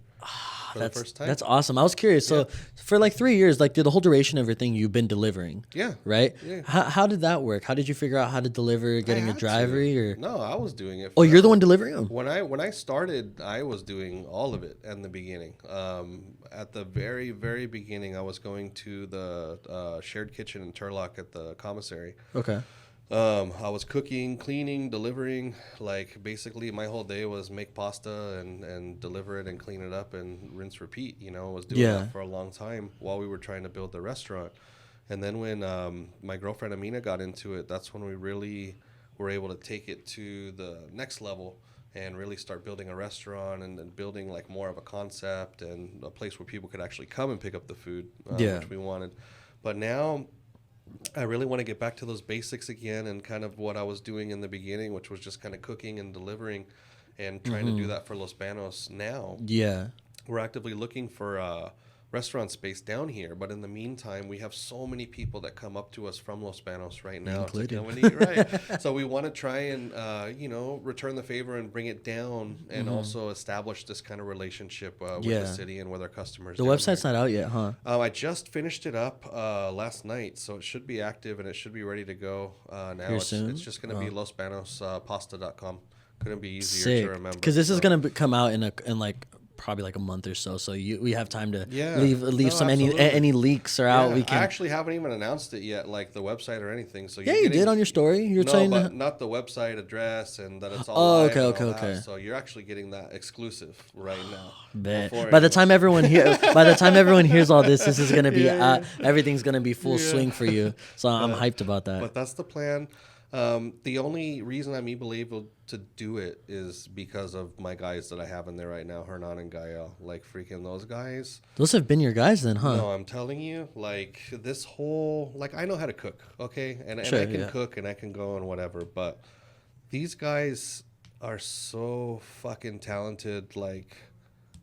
for the first time. That's awesome. I was curious. So for like 3 years, like the whole duration of everything, you've been delivering. Yeah. Right. Yeah. How did that work? How did you figure out how to deliver? Getting a had to. driver or? No, I was doing it. Oh, you're the forever. one delivering them. When I started, I was doing all of it in the beginning. At the very, very beginning, I was going to the shared kitchen in Turlock at the commissary. Okay. I was cooking, cleaning, delivering. Like, basically, my whole day was make pasta and deliver it and clean it up and rinse, repeat. I was doing that for a long time while we were trying to build the restaurant. And then when my girlfriend Amina got into it, that's when we really were able to take it to the next level and really start building a restaurant and building like more of a concept and a place where people could actually come and pick up the food, which we wanted. But now I really want to get back to those basics again and kind of what I was doing in the beginning, which was just kind of cooking and delivering and trying to do that for Los Banos. Now we're actively looking for restaurant space down here, but in the meantime we have so many people that come up to us from Los Banos right now to come and eat, right? So we want to try and return the favor and bring it down and also establish this kind of relationship with the city and with our customers. The website's not out yet, huh? I just finished it up last night, so it should be active and it should be ready to go now. It's just going to be Los Banos Pasta209. Couldn't be easier to remember. Because this is going to come out in like probably like a month or so. So we have time to leave some any leaks are out. We can. I actually haven't even announced it yet, like the website or anything. So you did on your story. You were saying but not the website address and that it's all. Oh, okay. So you're actually getting that exclusive right now. By the time everyone hears all this, this is gonna be everything's gonna be full swing for you. So I'm hyped about that. But that's the plan. The only reason I'm able to do it is because of my guys that I have in there right now, Hernan and Gael. Like, freaking those guys. Those have been your guys then, huh? No, I'm telling you, like, this whole, like, I know how to cook, okay? And I can cook and I can go and whatever, but these guys are so fucking talented, like,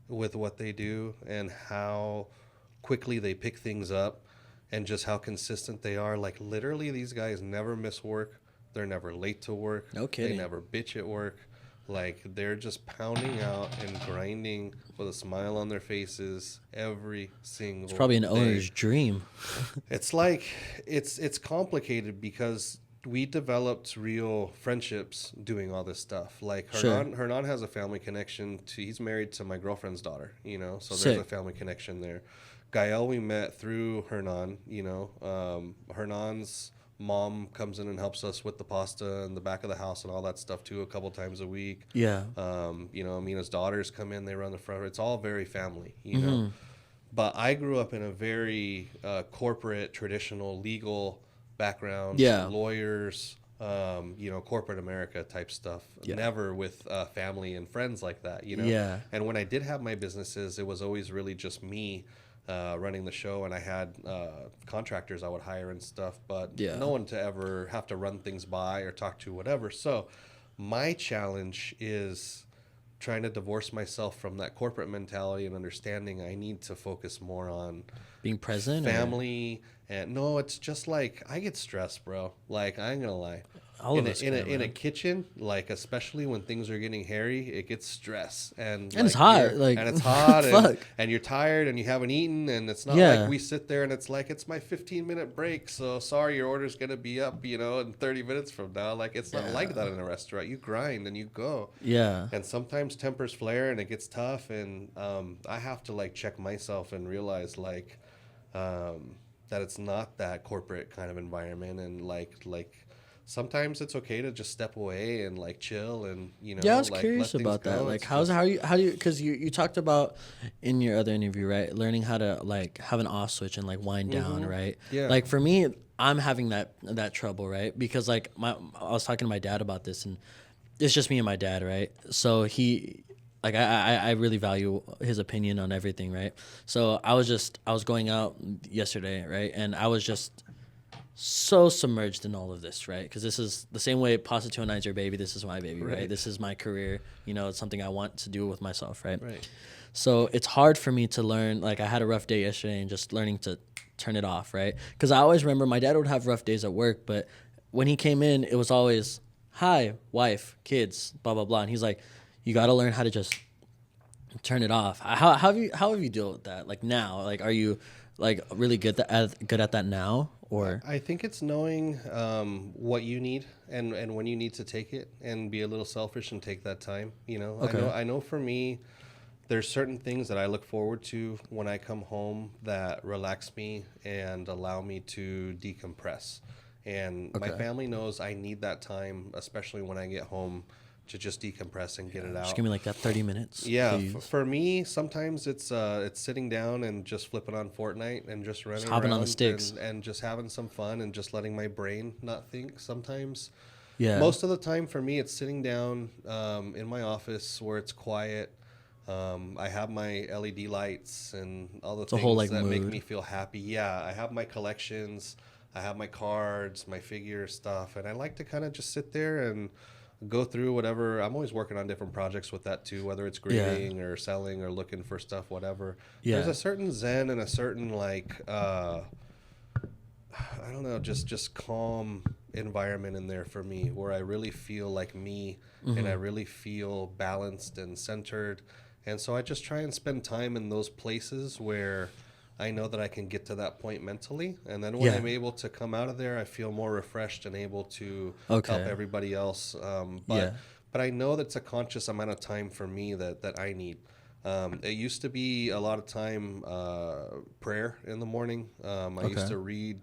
with what they do and how quickly they pick things up and just how consistent they are. Like, literally, these guys never miss work. They're never late to work. No kidding. They never bitch at work. Like, they're just pounding out and grinding with a smile on their faces every single day. It's probably an owner's dream. It's like, it's complicated because we developed real friendships doing all this stuff. Like Sure. Hernan has a family connection to. He's married to my girlfriend's daughter. You know, so there's a Sick. family connection there. Gael we met through Hernan. You know, Hernan's mom comes in and helps us with the pasta in the back of the house and all that stuff too, a couple times a week. Yeah. You know, Amina's daughters come in, they run the front. It's all very family. You know. Mm-hmm. But I grew up in a very corporate, traditional, legal background, Yeah. lawyers, you know, corporate America type stuff. Yeah. Never with family and friends like that, you know. Yeah. And when I did have my businesses, it was always really just me running the show, and I had contractors I would hire and stuff, but Yeah. no one to ever have to run things by or talk to, whatever. So my challenge is trying to divorce myself from that corporate mentality and understanding I need to focus more on Being present. family. And no, it's just like I get stressed, bro. Like I ain't gonna lie. All of us in can, a man. kitchen, like especially when things are getting hairy, it gets stress and And it's like, hot, you're- like, and it's hot fuck. and you're tired and you haven't eaten, and it's not Yeah. like we sit there and it's like it's my 15-minute break, so sorry your order's gonna be up, you know, in 30 minutes from now. Like it's not like that in a restaurant. You grind and you go. Yeah. And sometimes tempers flare and it gets tough, and I have to like check myself and realize like that it's not that corporate kind of environment, and like sometimes it's okay to just step away and like chill and you know. Yeah, I was like, curious let things about that. go. Like, It's how just- do you, because you talked about in your other interview, right? Learning how to like have an off switch and like wind down, right? Yeah. Like for me, I'm having that trouble, right? Because like I was talking to my dad about this, and it's just me and my dad, right? So like I really value his opinion on everything, right? So I was going out yesterday, right? And I was just so submerged in all of this, right? Because this is the same way Pasta209 is your baby. This is my baby, right? This is my career. You know, it's something I want to do with myself, right? Right. So it's hard for me to learn. Like I had a rough day yesterday, and just learning to turn it off, right? Because I always remember my dad would have rough days at work, but when he came in, it was always, "Hi, wife, kids, blah blah blah," and he's like, "You got to learn how to just turn it off." How have you dealt with that? Like now, like are you like really good at that now, or I think it's knowing what you need and when you need to take it, and be a little selfish and take that time. You know, Okay. I know for me, there's certain things that I look forward to when I come home that relax me and allow me to decompress. And my Okay. family knows I need that time, especially when I get home, to just decompress and get it out. just give me like that 30 minutes? Yeah, please. for me, sometimes it's sitting down and just flipping on Fortnite and just running hopping on the around sticks. and just having some fun and just letting my brain not think. Sometimes, Yeah. most of the time for me, it's sitting down in my office where it's quiet. I have my LED lights and all the a things whole, like, that make mood. me feel happy. Yeah, I have my collections, I have my cards, my figure stuff, and I like to kind of just sit there and go through whatever. I'm always working on different projects with that too, whether it's grading or selling or looking for stuff, whatever. Yeah. There's a certain zen and a certain like I don't know, just calm environment in there for me, where I really feel like me and I really feel balanced and centered. And so I just try and spend time in those places where I know that I can get to that point mentally. And then when Yeah. I'm able to come out of there, I feel more refreshed and able to Okay. help everybody else. Yeah. But I know that's a conscious amount of time for me that I need. It used to be a lot of time prayer in the morning. I used Okay. to read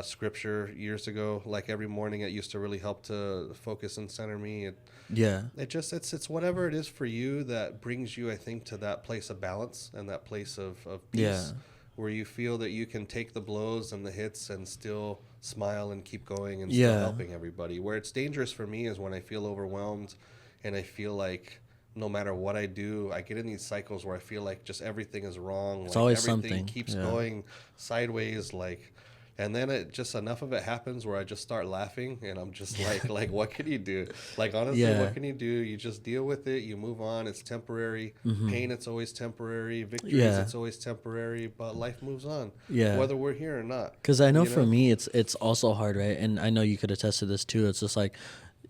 scripture years ago. Like every morning, it used to really help to focus and center me. Yeah. It's whatever it is for you that brings you, I think, to that place of balance and that place of peace, Yeah. where you feel that you can take the blows and the hits and still smile and keep going and still Yeah. helping everybody. Where it's dangerous for me is when I feel overwhelmed and I feel like no matter what I do, I get in these cycles where I feel like just everything is wrong. It's like always everything something. keeps Yeah. going sideways, like. And then it just enough of it happens where I just start laughing, and I'm just like what can you do? Like honestly, Yeah. what can you do? You just deal with it. You move on. It's temporary. Pain, it's always temporary. Victories, Yeah. it's always temporary. But life moves on, Yeah. whether we're here or not. Because I know You for me, it's also hard, right? And I know you could attest to this too. It's just like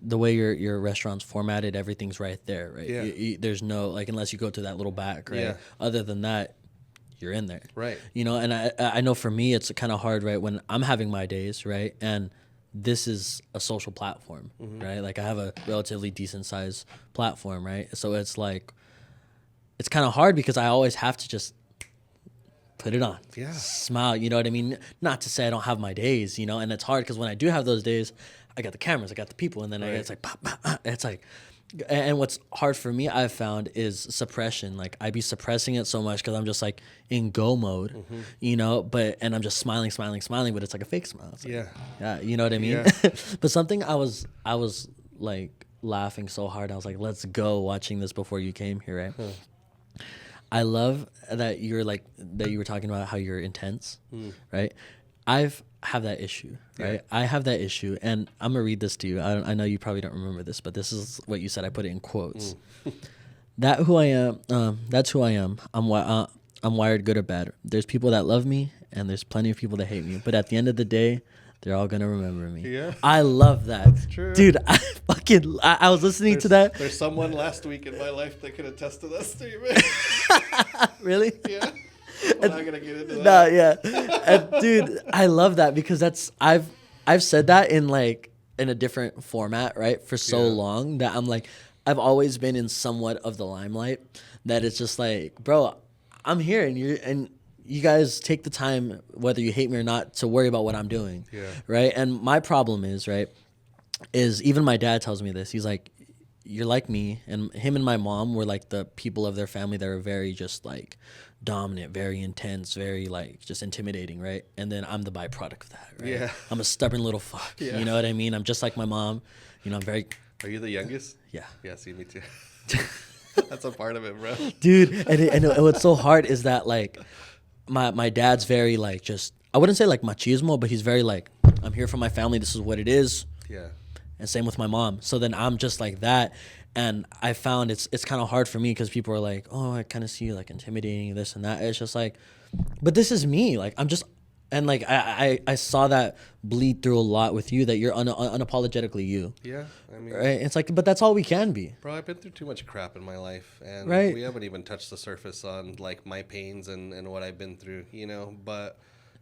the way your restaurant's formatted, everything's right there, right? Yeah. There's no, like, unless you go to that little back, right? Yeah. Other than that, you're in there. Right. You know, and I know for me, it's kind of hard, right? When I'm having my days, right? And this is a social platform, right? Like I have a relatively decent sized platform, right? So it's like, it's kind of hard because I always have to just put it on, Yeah. smile. You know what I mean? Not to say I don't have my days, you know, and it's hard because when I do have those days, I got the cameras, I got the people, and then Right. it's like, pop, pop, pop. It's like, and what's hard for me, I've found, is suppression. Like I be suppressing it so much because I'm just like in go mode, you know, and I'm just smiling, but it's like a fake smile. It's like, yeah, you know what I mean? Yeah. But something I was like laughing so hard, I was like, let's go watching this before you came here, right? I love that you were talking about how you're intense, right? I've have that issue, right? Yeah. I have that issue, and I'm gonna read this to you. I know you probably don't remember this, but this is what you said. I put it in quotes. That who I am. That's who I am. I'm wired good or bad. There's people that love me, and there's plenty of people that hate me. But at the end of the day, they're all gonna remember me. Yeah. I love that. That's true. Dude. I was listening to that. There's someone last week in my life that could attest to that statement. Really? Yeah. I'm not gonna get into that. No, yeah. And dude, I love that because I've said that in a different format, right? For so Yeah. long that I'm like, I've always been in somewhat of the limelight, that it's just like, bro, I'm here and you guys take the time, whether you hate me or not, to worry about what I'm doing. Yeah. Right? And my problem is even my dad tells me this. He's like, you're like me, and him and my mom were like the people of their family that were very just like dominant, very intense, very like just intimidating, right? And then I'm the byproduct of that, right? Yeah. I'm a stubborn little fuck. Yeah. You know what I mean? I'm just like my mom. You know, I'm very, Are you the youngest? yeah. Yeah, see, me too. That's a part of it, bro. Dude, and what's so hard is that like my dad's very like, just, I wouldn't say like machismo, but he's very like, I'm here for my family, this is what it is. Yeah. And same with my mom. So then I'm just like that. And I found it's kind of hard for me because people are like, oh, I kind of see you like intimidating, this and that. It's just like, but this is me. Like, I'm just, and like, I saw that bleed through a lot with you, that you're unapologetically you. Yeah. I mean, Right? It's like, but that's all we can be. bro, I've been through too much crap in my life, and Right. we haven't even touched the surface on like my pains and what I've been through, you know. But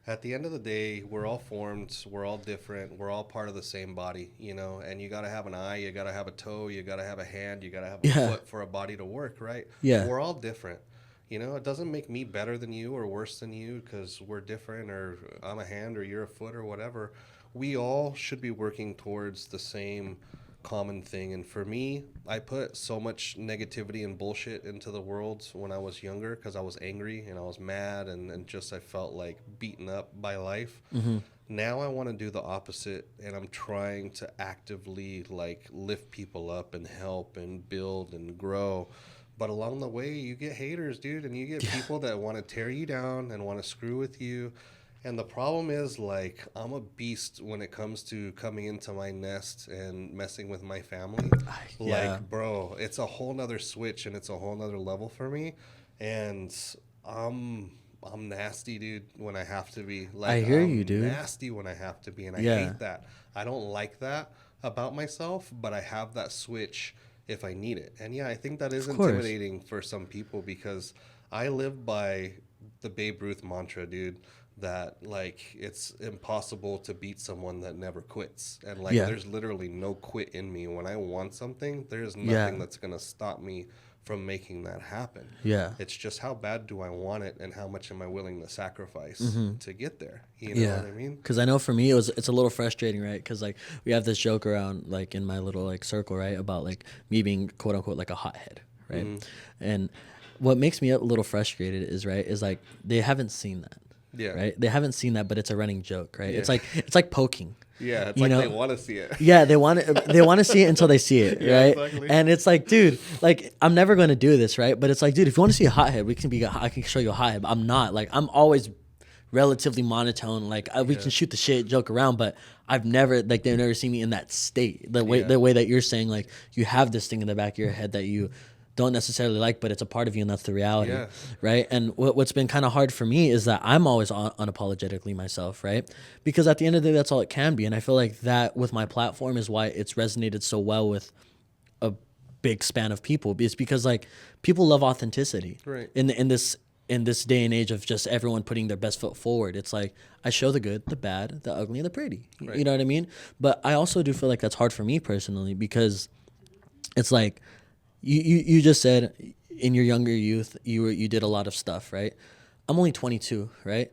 at the end of the day, we're all formed, we're all different, we're all part of the same body, you know. And you gotta have an eye, you gotta have a toe, you gotta have a hand, you gotta have a Yeah. foot for a body to work, right? Yeah. We're all different. You know, it doesn't make me better than you or worse than you because we're different, or I'm a hand or you're a foot or whatever. We all should be working towards the same common thing. And for me, I put so much negativity and bullshit into the world when I was younger because I was angry and I was mad and just I felt like beaten up by life. Now I want to do the opposite, and I'm trying to actively like lift people up and help and build and grow. But along the way, you get haters, dude, and you get people that want to tear you down and want to screw with you. And the problem is, like, I'm a beast when it comes to coming into my nest and messing with my family. Yeah. Like, bro, it's a whole nother switch and it's a whole nother level for me. And I'm nasty, dude, when I have to be. Like, I hear I'm you, dude. nasty when I have to be, and I Yeah. hate that. I don't like that about myself, but I have that switch if I need it. And yeah, I think that is Of course. intimidating for some people because I live by the Babe Ruth mantra, dude, that like it's impossible to beat someone that never quits. And like Yeah. there's literally no quit in me. When I want something, there's Yeah. nothing that's going to stop me from making that happen. Yeah. It's just how bad do I want it and how much am I willing to sacrifice to get there? You know Yeah. what I mean? Because I know for me, it's a little frustrating, right? Because like we have this joke around like in my little like circle, right? About like me being quote unquote like a hothead, right? And what makes me a little frustrated is like they haven't seen that. Yeah. Right. They haven't seen that, but it's a running joke, right? Yeah. It's like poking. Yeah, it's You like know? they want to see it. Yeah, they want to see it until they see it, Yeah, right? exactly. And it's like, dude, like I'm never going to do this, right? But it's like, dude, if you want to see a hothead, I can show you a hothead. But I'm not. Like I'm always relatively monotone. Like we can shoot the shit, joke around, but I've never like they've never seen me in that state. The way that you're saying, like you have this thing in the back of your head that you don't necessarily like, but it's a part of you, and that's the reality, Yeah. right? And what's been kind of hard for me is that I'm always unapologetically myself, right? Because at the end of the day, that's all it can be, and I feel like that with my platform is why it's resonated so well with a big span of people. It's because like people love authenticity, Right. in this in this day and age of just everyone putting their best foot forward. It's like I show the good, the bad, the ugly, and the pretty. Right. You know what I mean? But I also do feel like that's hard for me personally because it's like you just said in your younger youth you did a lot of stuff, right? I'm only 22, right?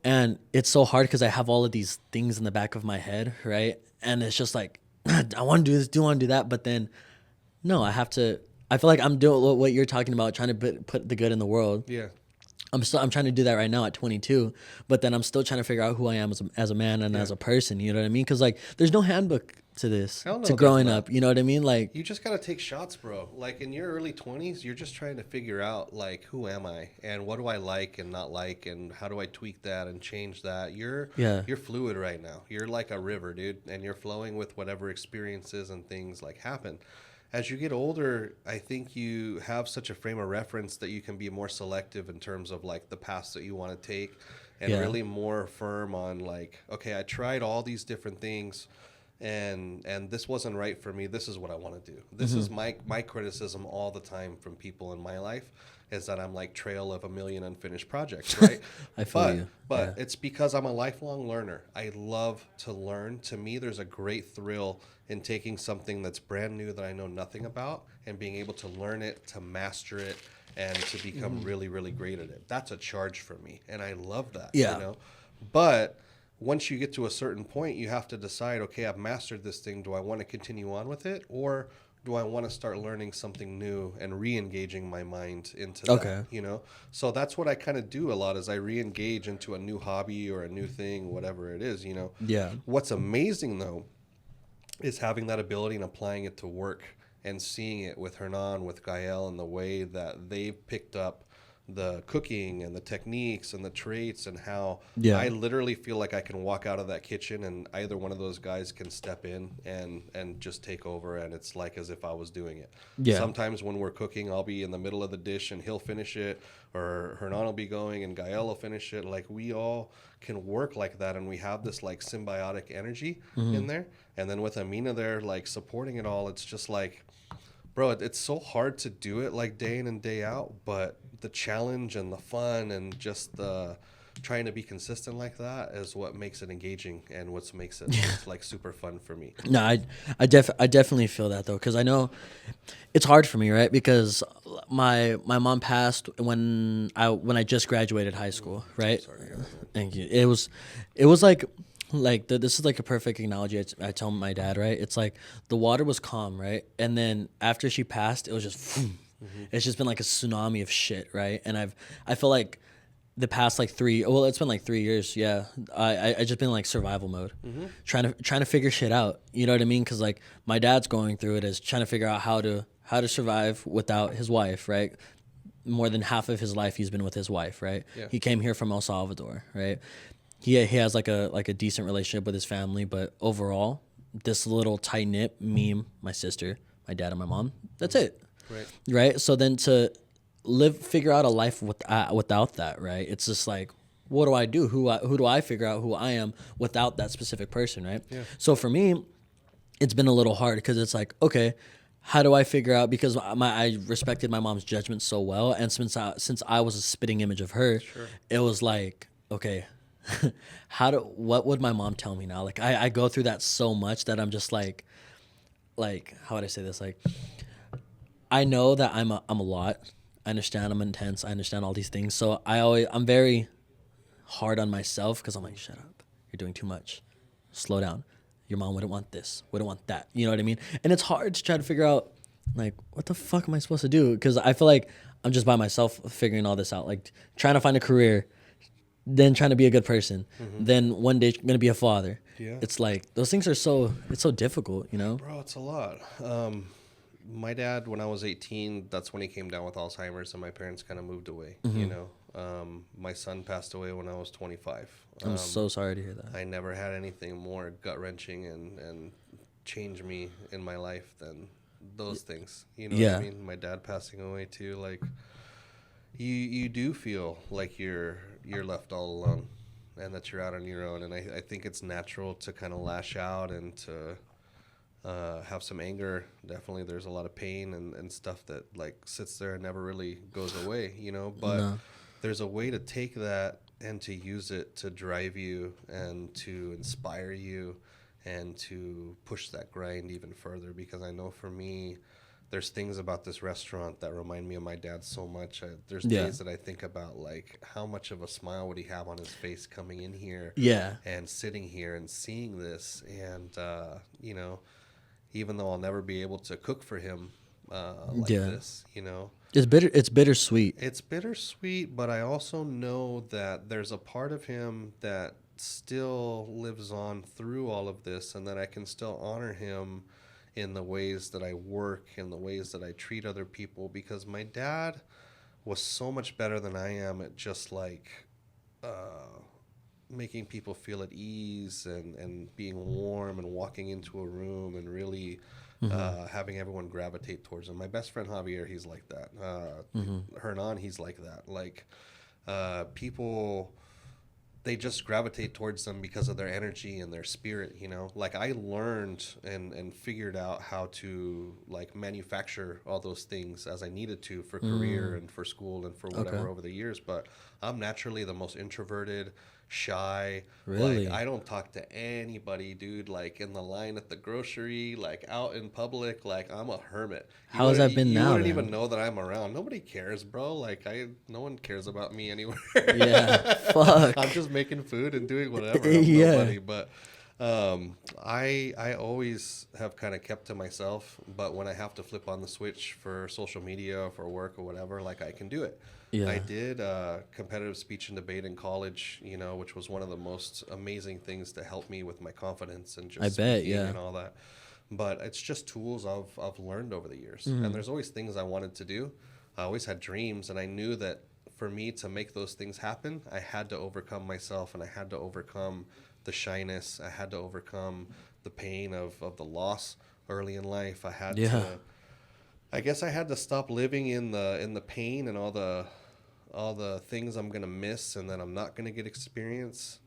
And it's so hard because I have all of these things in the back of my head, right? And it's just like I want to do this, do want to do that, but then no, I have to. I feel like I'm doing what you're talking about, trying to put the good in the world. Yeah. I'm trying to do that right now at 22, but then I'm still trying to figure out who I am as a man and Yeah. as a person. You know what I mean? Because like, there's no handbook to this, Hell no, to there's growing not. up. You know what I mean? Like, You just gotta take shots, bro. Like in your early 20s, you're just trying to figure out like who am I and what do I like and not like and how do I tweak that and change that. Yeah. You're fluid right now. You're like a river, dude, and you're flowing with whatever experiences and things like happen. As you get older, I think you have such a frame of reference that you can be more selective in terms of like the paths that you want to take and Yeah. really more firm on like, okay, I tried all these different things and this wasn't right for me. This is what I want to do. This is my criticism all the time from people in my life is that I'm like trail of a million unfinished projects, right? I feel you. But Yeah. it's because I'm a lifelong learner. I love to learn. To me, there's a great thrill in taking something that's brand new that I know nothing about and being able to learn it, to master it, and to become really, really great at it. That's a charge for me, and I love that. Yeah. You know, but once you get to a certain point, you have to decide, okay, I've mastered this thing. Do I want to continue on with it, or do I want to start learning something new and re-engaging my mind into Okay. that? You know, so that's what I kind of do a lot is I re-engage into a new hobby or a new thing, whatever it is. You know, Yeah. what's amazing though is having that ability and applying it to work and seeing it with Hernan, with Gael, and the way that they've picked up the cooking and the techniques and the traits and how Yeah. I literally feel like I can walk out of that kitchen and either one of those guys can step in and just take over and it's like as if I was doing it. Yeah. Sometimes when we're cooking, I'll be in the middle of the dish and he'll finish it or Hernan will be going and Gael will finish it. Like we all can work like that and we have this like symbiotic energy in there. And then with Amina there like supporting it all, it's just like bro, it's so hard to do it like day in and day out, but the challenge and the fun and just the trying to be consistent like that is what makes it engaging and what makes it like super fun for me. No, I definitely feel that though, because I know it's hard for me, right? Because my mom passed when I just graduated high school, right? Sorry to hear that. Thank you. It was like this is like a perfect analogy. I tell my dad, right? It's like the water was calm, right? And then after she passed, it was just, it's just been like a tsunami of shit, right? And I feel like the past like it's been like 3 years, yeah. I just been like survival mode, trying to figure shit out. You know what I mean? Because like my dad's going through it, is trying to figure out how to survive without his wife, right? More than half of his life he's been with his wife, right? Yeah. He came here from El Salvador, right? He has like a decent relationship with his family, but overall, this little tight knit my sister, my dad, and my mom. That's it, Right. right? So then to figure out a life without that, right? It's just like, what do I do? Who do I figure out who I am without that specific person, right? Yeah. So for me, it's been a little hard because it's like, okay, how do I figure out, because I respected my mom's judgment so well, and since I was a spitting image of her, it was like, okay, what would my mom tell me now? Like I go through that so much that I'm just like how would I say this? Like I know that I'm a lot. I understand I'm intense. I understand all these things. So I'm very hard on myself because I'm like, shut up. You're doing too much. Slow down. Your mom wouldn't want this, wouldn't want that. You know what I mean? And it's hard to try to figure out, like, what the fuck am I supposed to do? Because I feel like I'm just by myself figuring all this out. Like, trying to find a career, then trying to be a good person, then one day going to be a father. Yeah. It's like, those things are it's so difficult, you know? Bro, it's a lot. My dad, when I was 18, that's when he came down with Alzheimer's and my parents kind of moved away, you know. My son passed away when I was 25. I'm so sorry to hear that. I never had anything more gut-wrenching and change me in my life than those things. You know what Yeah. I mean? My dad passing away too, like you do feel like you're left all alone and that you're out on your own. And I think it's natural to kind of lash out and to have some anger. Definitely there's a lot of pain and stuff that like sits there and never really goes away, you know, but No. there's a way to take that and to use it to drive you and to inspire you and to push that grind even further. Because I know for me, there's things about this restaurant that remind me of my dad so much. There's Yeah. days that I think about like how much of a smile would he have on his face coming in here Yeah. and sitting here and seeing this. And, even though I'll never be able to cook for him like Yeah. this, It's bittersweet. it's bittersweet, but I also know that there's a part of him that still lives on through all of this, and that I can still honor him in the ways that I work and the ways that I treat other people, because my dad was so much better than I am at just like uh, making people feel at ease and being warm and walking into a room and really having everyone gravitate towards him. My best friend Javier, he's like that. Hernan, he's like that. Like people, they just gravitate towards them because of their energy and their spirit. Like I learned and figured out how to like manufacture all those things as I needed to for career and for school and for whatever Okay. over the years. But I'm naturally the most introverted, shy. Really? Like I don't talk to anybody, dude. Like in the line at the grocery, like out in public, like I'm a hermit. How has that been You now wouldn't then? even know that I'm around. Nobody cares, bro. Like no one cares about me anywhere. Yeah. Fuck. I'm just making food and doing whatever. I'm Yeah. nobody. But I always have kind of kept to myself. But when I have to flip on the switch for social media, for work or whatever, like I can do it. Yeah. I did competitive speech and debate in college, which was one of the most amazing things to help me with my confidence and just I bet, speaking yeah. and all that. But it's just tools I've learned over the years. Mm-hmm. And there's always things I wanted to do. I always had dreams, and I knew that for me to make those things happen, I had to overcome myself, and I had to overcome the shyness. I had to overcome the pain of the loss early in life. Yeah. I guess I had to stop living in the pain and all the things I'm gonna miss and that I'm not gonna get experience.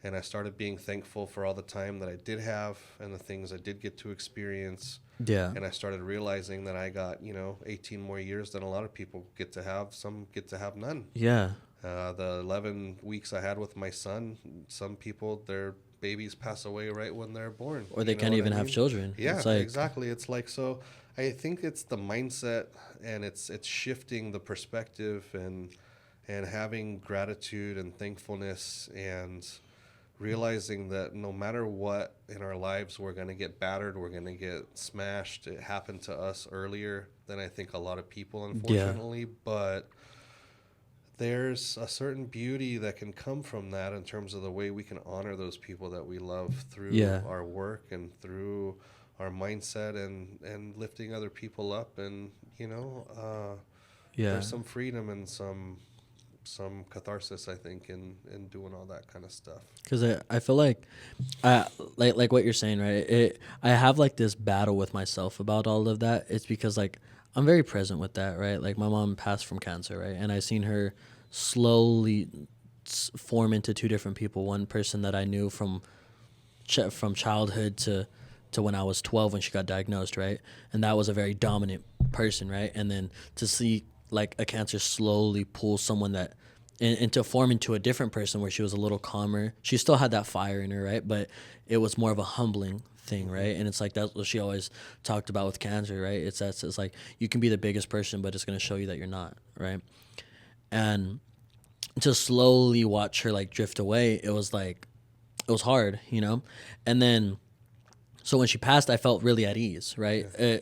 And I started being thankful for all the time that I did have and the things I did get to experience. Yeah. And I started realizing that I got 18 more years than a lot of people get to have. Some get to have none. Yeah. The 11 weeks I had with my son, some people, their babies pass away right when they're born. Or they You know can't what even I have mean? children. Yeah, It's like, exactly. It's like, so I think it's the mindset, and it's shifting the perspective and having gratitude and thankfulness and realizing that no matter what in our lives, we're going to get battered, we're going to get smashed. It happened to us earlier than I think a lot of people, unfortunately. But there's a certain beauty that can come from that in terms of the way we can honor those people that we love through Yeah. our work and through our mindset and lifting other people up. And, yeah. there's some freedom and some catharsis, I think, in doing all that kind of stuff. Because I feel like, like what you're saying, right? I have like this battle with myself about all of that. It's because like I'm very present with that, right? Like my mom passed from cancer, right? And I seen her slowly form into two different people. One person that I knew from childhood to when I was 12 when she got diagnosed, right? And that was a very dominant person, right? And then to see like a cancer slowly pull someone that and to form into a different person where she was a little calmer. She still had that fire in her, right? But it was more of a humbling thing, right? And it's like that's what she always talked about with cancer, right? It's like you can be the biggest person, but it's gonna show you that you're not, right? And to slowly watch her like drift away, it was hard, And then so when she passed, I felt really at ease, right? Yeah.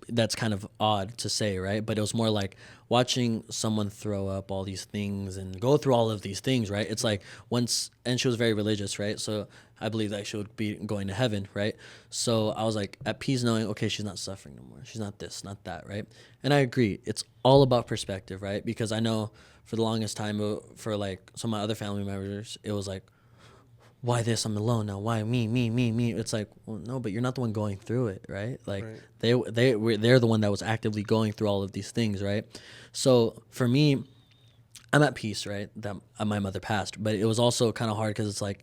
That's kind of odd to say, right? But it was more like watching someone throw up all these things and go through all of these things, right? It's like and she was very religious, right? So I believe that she would be going to heaven, right? So I was like at peace knowing, okay, she's not suffering no more. She's not this, not that, right? And I agree. It's all about perspective, right? Because I know for the longest time, for like some of my other family members, it was like, why this? I'm alone now. Why me? It's like, well, no, but you're not the one going through it, right? Like Right. they're the one that was actively going through all of these things, right? So for me, I'm at peace, right? That my mother passed, but it was also kind of hard because it's like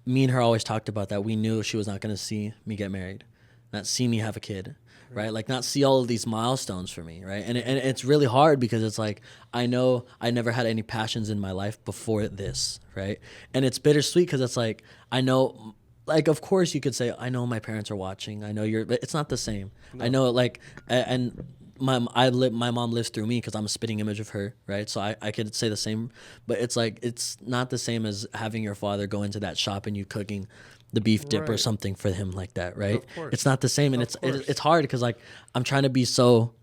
me and her always talked about that. We knew she was not going to see me get married, not see me have a kid, right? Like not see all of these milestones for me, right? And it's really hard because it's like I know I never had any passions in my life before this, right? And it's bittersweet because it's like I know, like of course you could say I know my parents are watching, I know you're, but it's not the same. No. I know like and my mom lives through me because I'm a spitting image of her, right? So I could say the same, but it's like it's not the same as having your father go into that shop and you cooking the beef dip or Right. something for him like that, right? Of course. It's not the same, and Of course. it's hard because like I'm trying to be so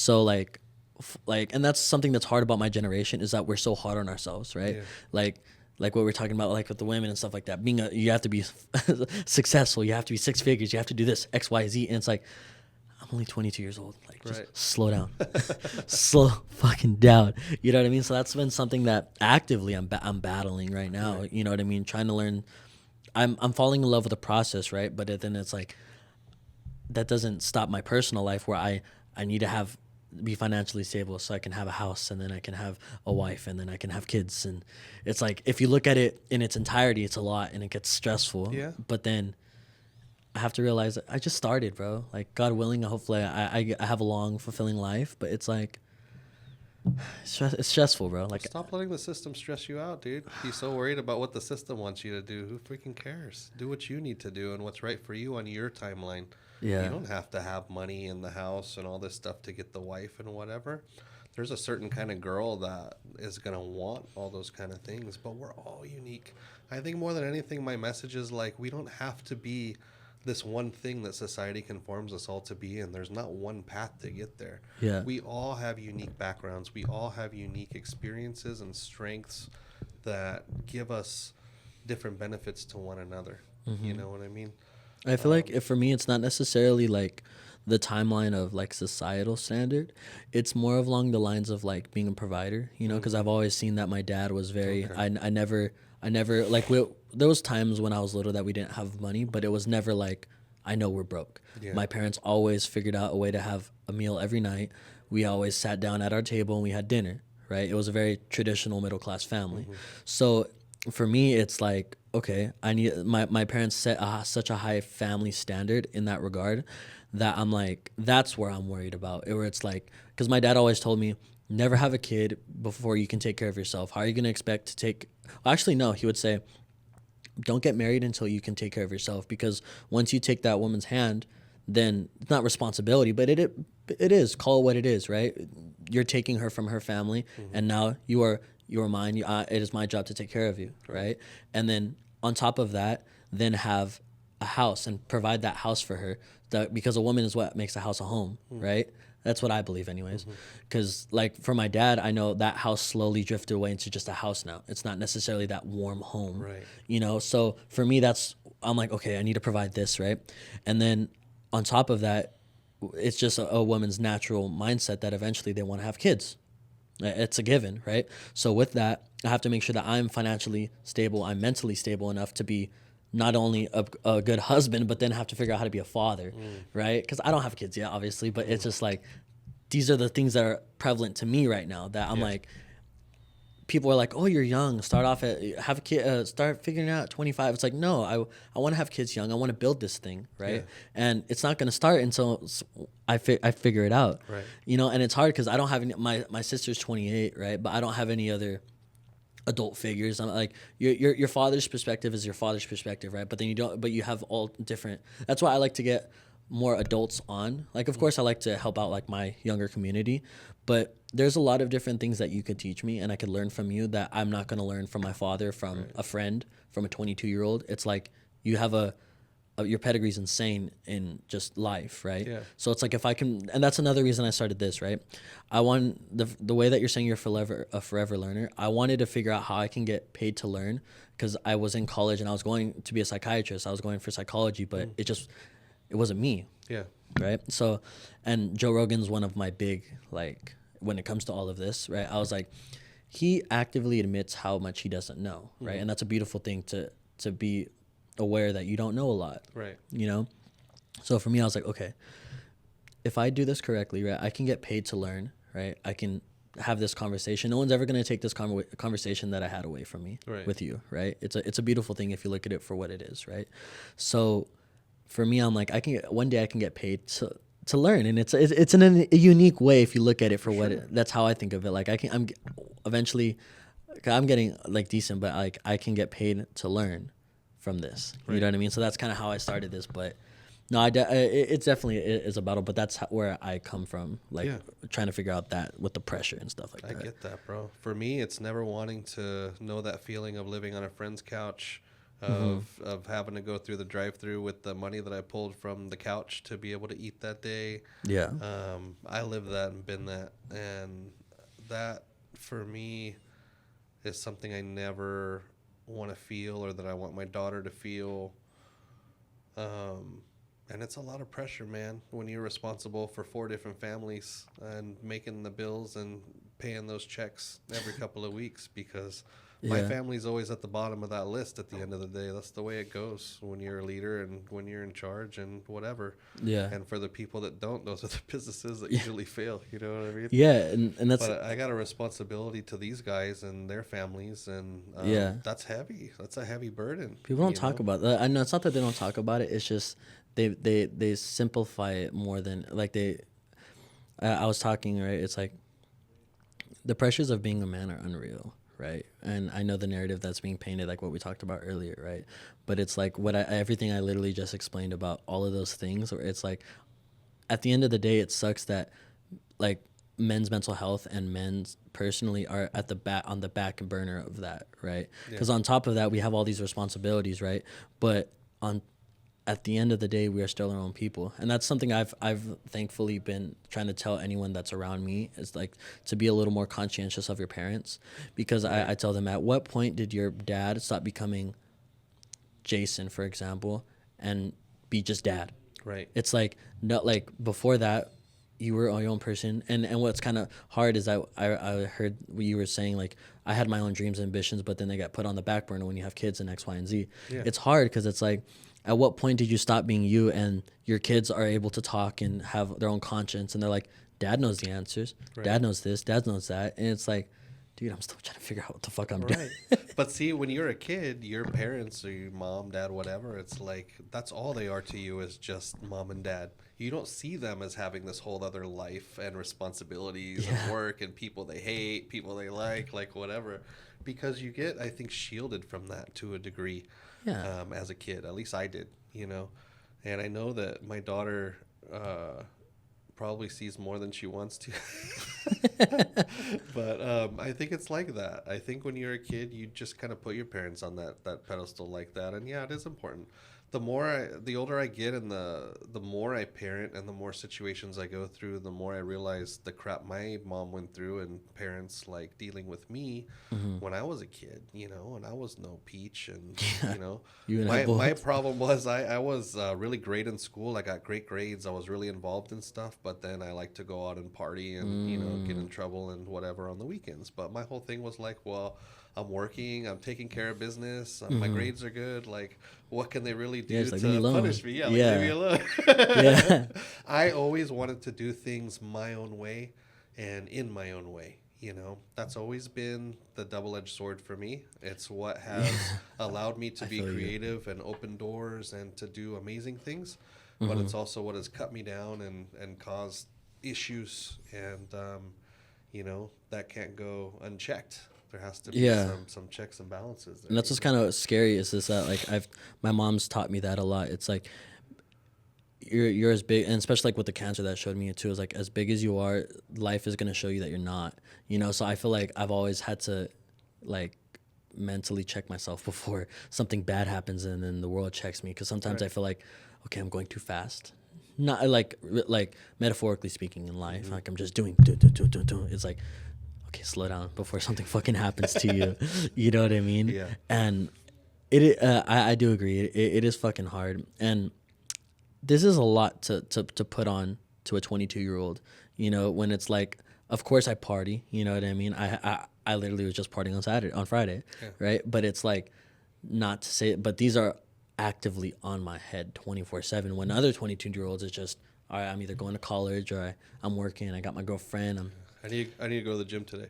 like like, and that's something that's hard about my generation is that we're so hard on ourselves, right? Yeah. Like what we're talking about, like with the women and stuff like that. You have to be successful, you have to be six figures, you have to do this X Y Z, and it's like I'm only 22 years old. Like, just Right. slow down, slow fucking down. You know what I mean? So that's been something that actively I'm battling right now. Right. You know what I mean? Trying to learn. I'm falling in love with the process, right? But then it's like that doesn't stop my personal life where I need to be financially stable so I can have a house and then I can have a wife and then I can have kids. And it's like if you look at it in its entirety, it's a lot and it gets stressful. Yeah. But then I have to realize that I just started, bro. Like God willing, hopefully I have a long, fulfilling life. But it's like it's stressful, bro. Like Stop letting the system stress you out, dude. Be so worried about what the system wants you to do. Who freaking cares? Do what you need to do and what's right for you on your timeline. yeah, You don't have to have money in the house and all this stuff to get the wife and whatever. There's a certain kind of girl that is going to want all those kind of things, but we're all unique. I think more than anything, my message is like, we don't have to be this one thing that society conforms us all to be, and there's not one path to get there. yeah. We all have unique backgrounds. We all have unique experiences and strengths that give us different benefits to one another. You know what I mean? I feel like if for me, it's not necessarily like the timeline of like societal standard. It's more of along the lines of like being a provider, you know, because I've always seen that my dad was very, Okay. I never like, there was times when I was little that we didn't have money, but it was never like, I know we're broke. Yeah. My parents always figured out a way to have a meal every night. We always sat down at our table and we had dinner, right? It was a very traditional middle class family. So for me, it's like, okay, I need my parents set such a high family standard in that regard that I'm like, that's where I'm worried about. Where it's like, because my dad always told me, never have a kid before you can take care of yourself. How are you going to expect to take? Well, actually, no. He would say, don't get married until you can take care of yourself, because once you take that woman's hand, then it's not responsibility, but it is, call it what it is, right? You're taking her from her family, and now you are mine. It is my job to take care of you, right? And then on top of that, then have a house and provide that house for her, because a woman is what makes a house a home, right? That's what I believe anyways. Because like for my dad, I know that house slowly drifted away into just a house now. It's not necessarily that warm home, Right. you know? So for me, I'm like, okay, I need to provide this, right? And then on top of that, it's just a woman's natural mindset that eventually they want to have kids. It's a given, right? So with that, I have to make sure that I'm financially stable, I'm mentally stable enough to be not only a good husband, but then have to figure out how to be a father, right? Because I don't have kids yet, obviously, but it's just like, these are the things that are prevalent to me right now that I'm Yeah. like, people are like, oh, you're young, start off at, have a kid, start figuring it out at 25. It's like, no, I want to have kids young. I want to build this thing, right? Yeah. And it's not going to start until I figure it out, Right. you know? And it's hard because I don't have any, my sister's 28, right? But I don't have any other adult figures. I'm like, your father's perspective is your father's perspective, right? But then you have all different. That's why I like to get more adults on. Like, of course, I like to help out like my younger community, but there's a lot of different things that you could teach me and I could learn from you that I'm not going to learn from my father, from a friend, from a 22-year-old. It's like you have your pedigree's insane in just life, right? Yeah. So it's like if I can, and that's another reason I started this, right? I want the way that you're saying you're a forever learner. I wanted to figure out how I can get paid to learn, because I was in college and I was going to be a psychiatrist. I was going for psychology, but it wasn't me, Yeah. right? So, and Joe Rogan's one of my big, like, when it comes to all of this, right? I was like, he actively admits how much he doesn't know, right? And that's a beautiful thing to be aware that you don't know a lot, Right. you know? So for me, I was like, okay, if I do this correctly, right, I can get paid to learn, right? I can have this conversation. No one's ever going to take this conversation that I had away from me Right. with you, right? It's a beautiful thing if you look at it for what it is, right? So for me, I'm like, one day I can get paid to learn, and it's in a unique way if you look at it for what Sure. that's how I think of it. Like I'm eventually, I'm getting like decent, but like I can get paid to learn from this. You Right. know what I mean? So that's kind of how I started this, but. No, it's definitely is a battle, but that's where I come from, like Yeah. trying to figure out that with the pressure and stuff like I that. get that, bro. For me, it's never wanting to know that feeling of living on a friend's couch, Mm-hmm. of having to go through the drive-through with the money that I pulled from the couch to be able to eat that day. Yeah. I lived that and been that, and that for me is something I never want to feel, or that I want my daughter to feel. Um, and it's a lot of pressure, man, when you're responsible for 4 different families and making the bills and paying those checks every couple of weeks, because my Yeah. family's always at the bottom of that list at the end of the day. That's the way it goes when you're a leader and when you're in charge and whatever. Yeah. And for the people that don't, those are the businesses that Yeah. usually fail. You know what I mean? Yeah, and that's But I got a responsibility to these guys and their families, and yeah. that's heavy. That's a heavy burden. People don't You talk know? about that. I know it's not that they don't talk about it. It's just they simplify it more than like they. I was talking right. It's like the pressures of being a man are unreal, right? And I know the narrative that's being painted, like what we talked about earlier, right? But it's like everything I literally just explained about all of those things. Where it's like at the end of the day, it sucks that like men's mental health and men's personally are at the back on the back burner of that, right? Yeah. Because on top of that, we have all these responsibilities, right? But on at the end of the day, we are still our own people, and that's something I've thankfully been trying to tell anyone that's around me is like to be a little more conscientious of your parents, because Right. I tell them, at what point did your dad stop becoming Jason, for example, and be just dad? Right. It's like no, like before that, you were your own person, and what's kind of hard is I heard what you were saying, like I had my own dreams and ambitions, but then they got put on the back burner when you have kids and X, Y, and Z. Yeah. It's hard because it's like, at what point did you stop being you and your kids are able to talk and have their own conscience, and they're like, Dad knows the answers, Right. Dad knows this, Dad knows that, and it's like, dude, I'm still trying to figure out what the fuck I'm doing. Right. But see, when you're a kid, your parents or your mom, dad, whatever, it's like that's all they are to you is just mom and dad. You don't see them as having this whole other life and responsibilities Yeah. and work and people they hate, people they like whatever. Because you get, I think, shielded from that to a degree Yeah. as a kid. At least I did, you know. And I know that my daughter probably sees more than she wants to. But I think it's like that. I think when you're a kid, you just kind of put your parents on that pedestal like that, and yeah, it is important. The older I get, and the more I parent, and the more situations I go through, the more I realize the crap my mom went through, and parents like dealing with me when I was a kid, you know, and I was no peach, and Yeah. you know, You and my I both. my problem was I was really great in school. I got great grades. I was really involved in stuff, but then I like to go out and party and you know get in trouble and whatever on the weekends. But my whole thing was like, well, I'm working, I'm taking care of business, my grades are good. Like, what can they really do just like, leave me to alone. punish me? Yeah, like, Yeah. leave me alone. Yeah. I always wanted to do things my own way and in my own way. You know, that's always been the double-edged sword for me. It's what has allowed me to I be feel you. creative and open doors and to do amazing things. But it's also what has cut me down and caused issues. And, you know, that can't go unchecked. There has to be Yeah. some checks and balances there. And that's what's kind of scary is this, that like my mom's taught me that a lot. It's like you're as big, and especially like with the cancer that showed me it too, is like as big as you are, life is gonna show you that you're not. You know, so I feel like I've always had to like mentally check myself before something bad happens, and then the world checks me, because sometimes Right. I feel like, okay, I'm going too fast. Not like metaphorically speaking in life, like I'm just doing. It's like, okay, slow down before something fucking happens to you. You know what I mean? Yeah. And I do agree. It is fucking hard, and this is a lot to put on to a 22-year-old. You know, when it's like, of course I party. You know what I mean? I literally was just partying on Friday, Yeah. right? But it's like, not to say it, but these are actively on my head 24/7. When other 22-year-olds is just, all right, I'm either going to college or I'm working. I got my girlfriend. I need to go to the gym today.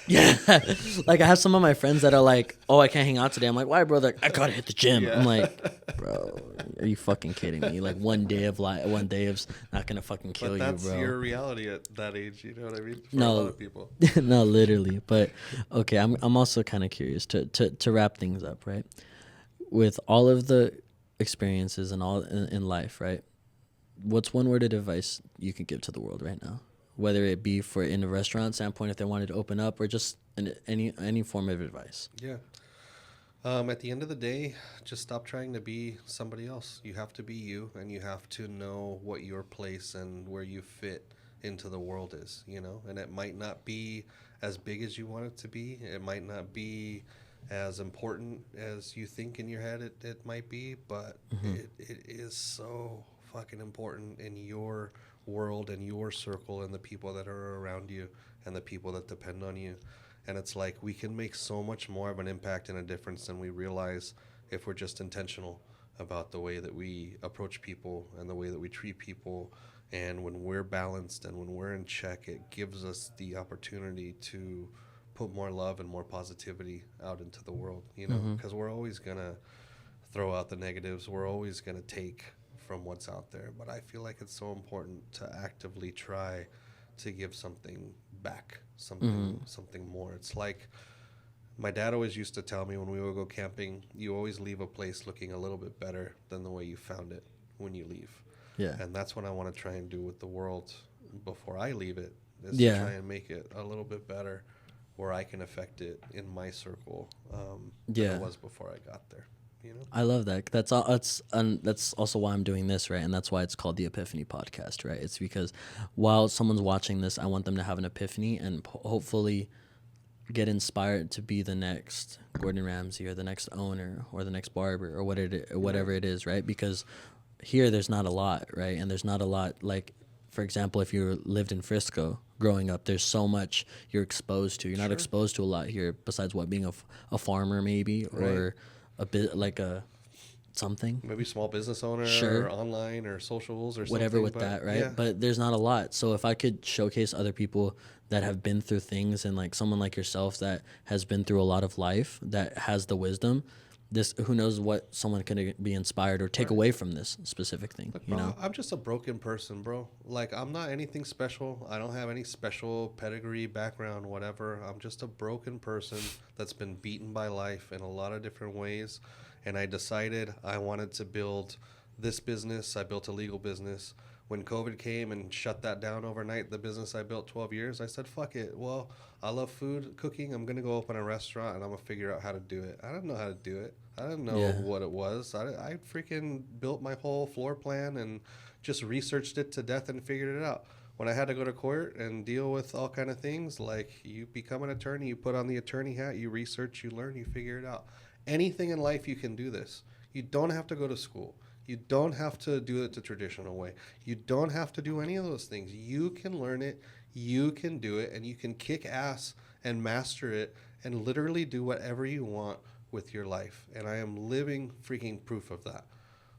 Yeah. Like, I have some of my friends that are like, oh, I can't hang out today. I'm like, why, bro? They're like, I gotta hit the gym. Yeah. I'm like, bro, are you fucking kidding me? Like, one day of not gonna fucking kill But you, that's bro. your reality at that age. You know what I mean? For a No. lot of people. No, literally. But okay, I'm also kind of curious to wrap things up, right? With all of the experiences and all in life, right? What's one word of advice you could give to the world right now? Whether it be for in a restaurant standpoint, if they wanted to open up, or just any form of advice. Yeah. At the end of the day, just stop trying to be somebody else. You have to be you, and you have to know what your place and where you fit into the world is, you know? And it might not be as big as you want it to be. It might not be as important as you think in your head it might be, but it is so fucking important in your world and your circle and the people that are around you and the people that depend on you. And it's like we can make so much more of an impact and a difference than we realize if we're just intentional about the way that we approach people and the way that we treat people. And when we're balanced and when we're in check, it gives us the opportunity to put more love and more positivity out into the world, you know, because we're always going to throw out the negatives. We're always going to take from what's out there. But I feel like it's so important to actively try to give something back, something more. It's like my dad always used to tell me when we would go camping, you always leave a place looking a little bit better than the way you found it when you leave. Yeah. And that's what I want to try and do with the world before I leave it, is Yeah. to try and make it a little bit better where I can affect it in my circle than it was before I got there. You know? I love that. That's also why I'm doing this, right? And that's why it's called the Epiphany Podcast, right? It's because while someone's watching this, I want them to have an epiphany and hopefully get inspired to be the next Gordon Ramsay or the next owner or the next barber or whatever it is, right? Because here there's not a lot, right? And there's not a lot, like, for example, if you lived in Frisco growing up, there's so much you're exposed to. You're not exposed to a lot here besides being a farmer maybe, or a bit like a something. Maybe small business owner or online or socials or whatever something. With that, right? Yeah. But there's not a lot. So if I could showcase other people that have been through things, and like someone like yourself that has been through a lot of life, that has the wisdom, who knows what someone can be inspired or take away from this specific thing. Look, you bro, know, I'm just a broken person, bro. Like, I'm not anything special. I don't have any special pedigree, background, whatever. I'm just a broken person that's been beaten by life in a lot of different ways. And I decided I wanted to build this business. I built a legal business. When COVID came and shut that down overnight, the business I built 12 years, I said, fuck it. Well, I love food, cooking. I'm going to go open a restaurant and I'm going to figure out how to do it. I didn't know how to do it. I didn't know what it was. I freaking built my whole floor plan and just researched it to death and figured it out. When I had to go to court and deal with all kind of things, like you become an attorney, you put on the attorney hat, you research, you learn, you figure it out. Anything in life, you can do this. You don't have to go to school. You don't have to do it the traditional way. You don't have to do any of those things. You can learn it, you can do it, and you can kick ass and master it and literally do whatever you want with your life. And I am living freaking proof of that.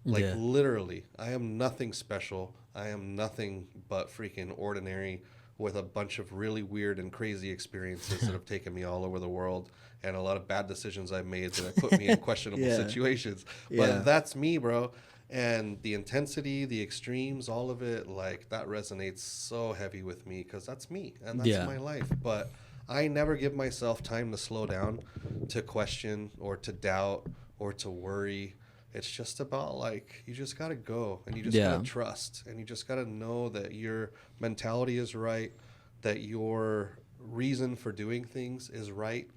Like, literally, I am nothing special. I am nothing but freaking ordinary with a bunch of really weird and crazy experiences that have taken me all over the world, and a lot of bad decisions I've made that have put me in questionable situations. But that's me, bro. And the intensity, the extremes, all of it, like, that resonates so heavy with me because that's me and that's my life. But I never give myself time to slow down, to question or to doubt or to worry. It's just about, like, you just got to go and you just got to trust and you just got to know that your mentality is right, that your reason for doing things is right.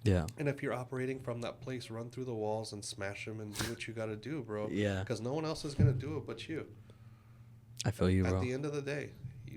Yeah. And if you're operating from that place, run through the walls and smash them and do what you got to do, bro. Yeah. Because no one else is going to do it but you. I feel you, bro. At the end of the day,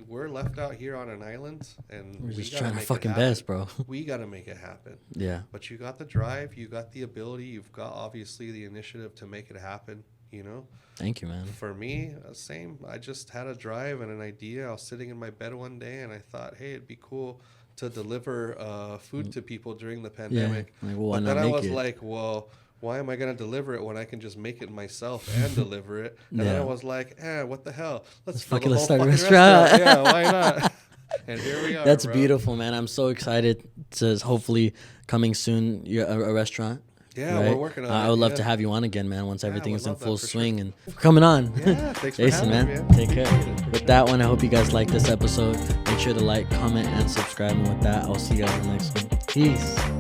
we're left out here on an island, and we're just trying our fucking best, bro. We got to make it happen. Yeah. But you got the drive, you got the ability, you've got obviously the initiative to make it happen, you know? Thank you, man. For me, same. I just had a drive and an idea. I was sitting in my bed one day and I thought, hey, it'd be cool to deliver food to people during the pandemic. Like, well, but then I was like, well, why am I going to deliver it when I can just make it myself and deliver it? And then I was like, what the hell? Let's start a restaurant. Yeah, why not? And here we are. That's bro. beautiful, man. I'm so excited to hopefully coming soon. A restaurant. Yeah, Right? we're working on it. I would love yeah. to have you on again, man. Once everything would is in love that full for sure. swing and for coming on. Yeah, thanks for Jason, having man. me, man. Take care. Appreciate it. With that one, I hope you guys like this episode. Make sure to like, comment, and subscribe. And with that, I'll see you guys in the next one. Peace.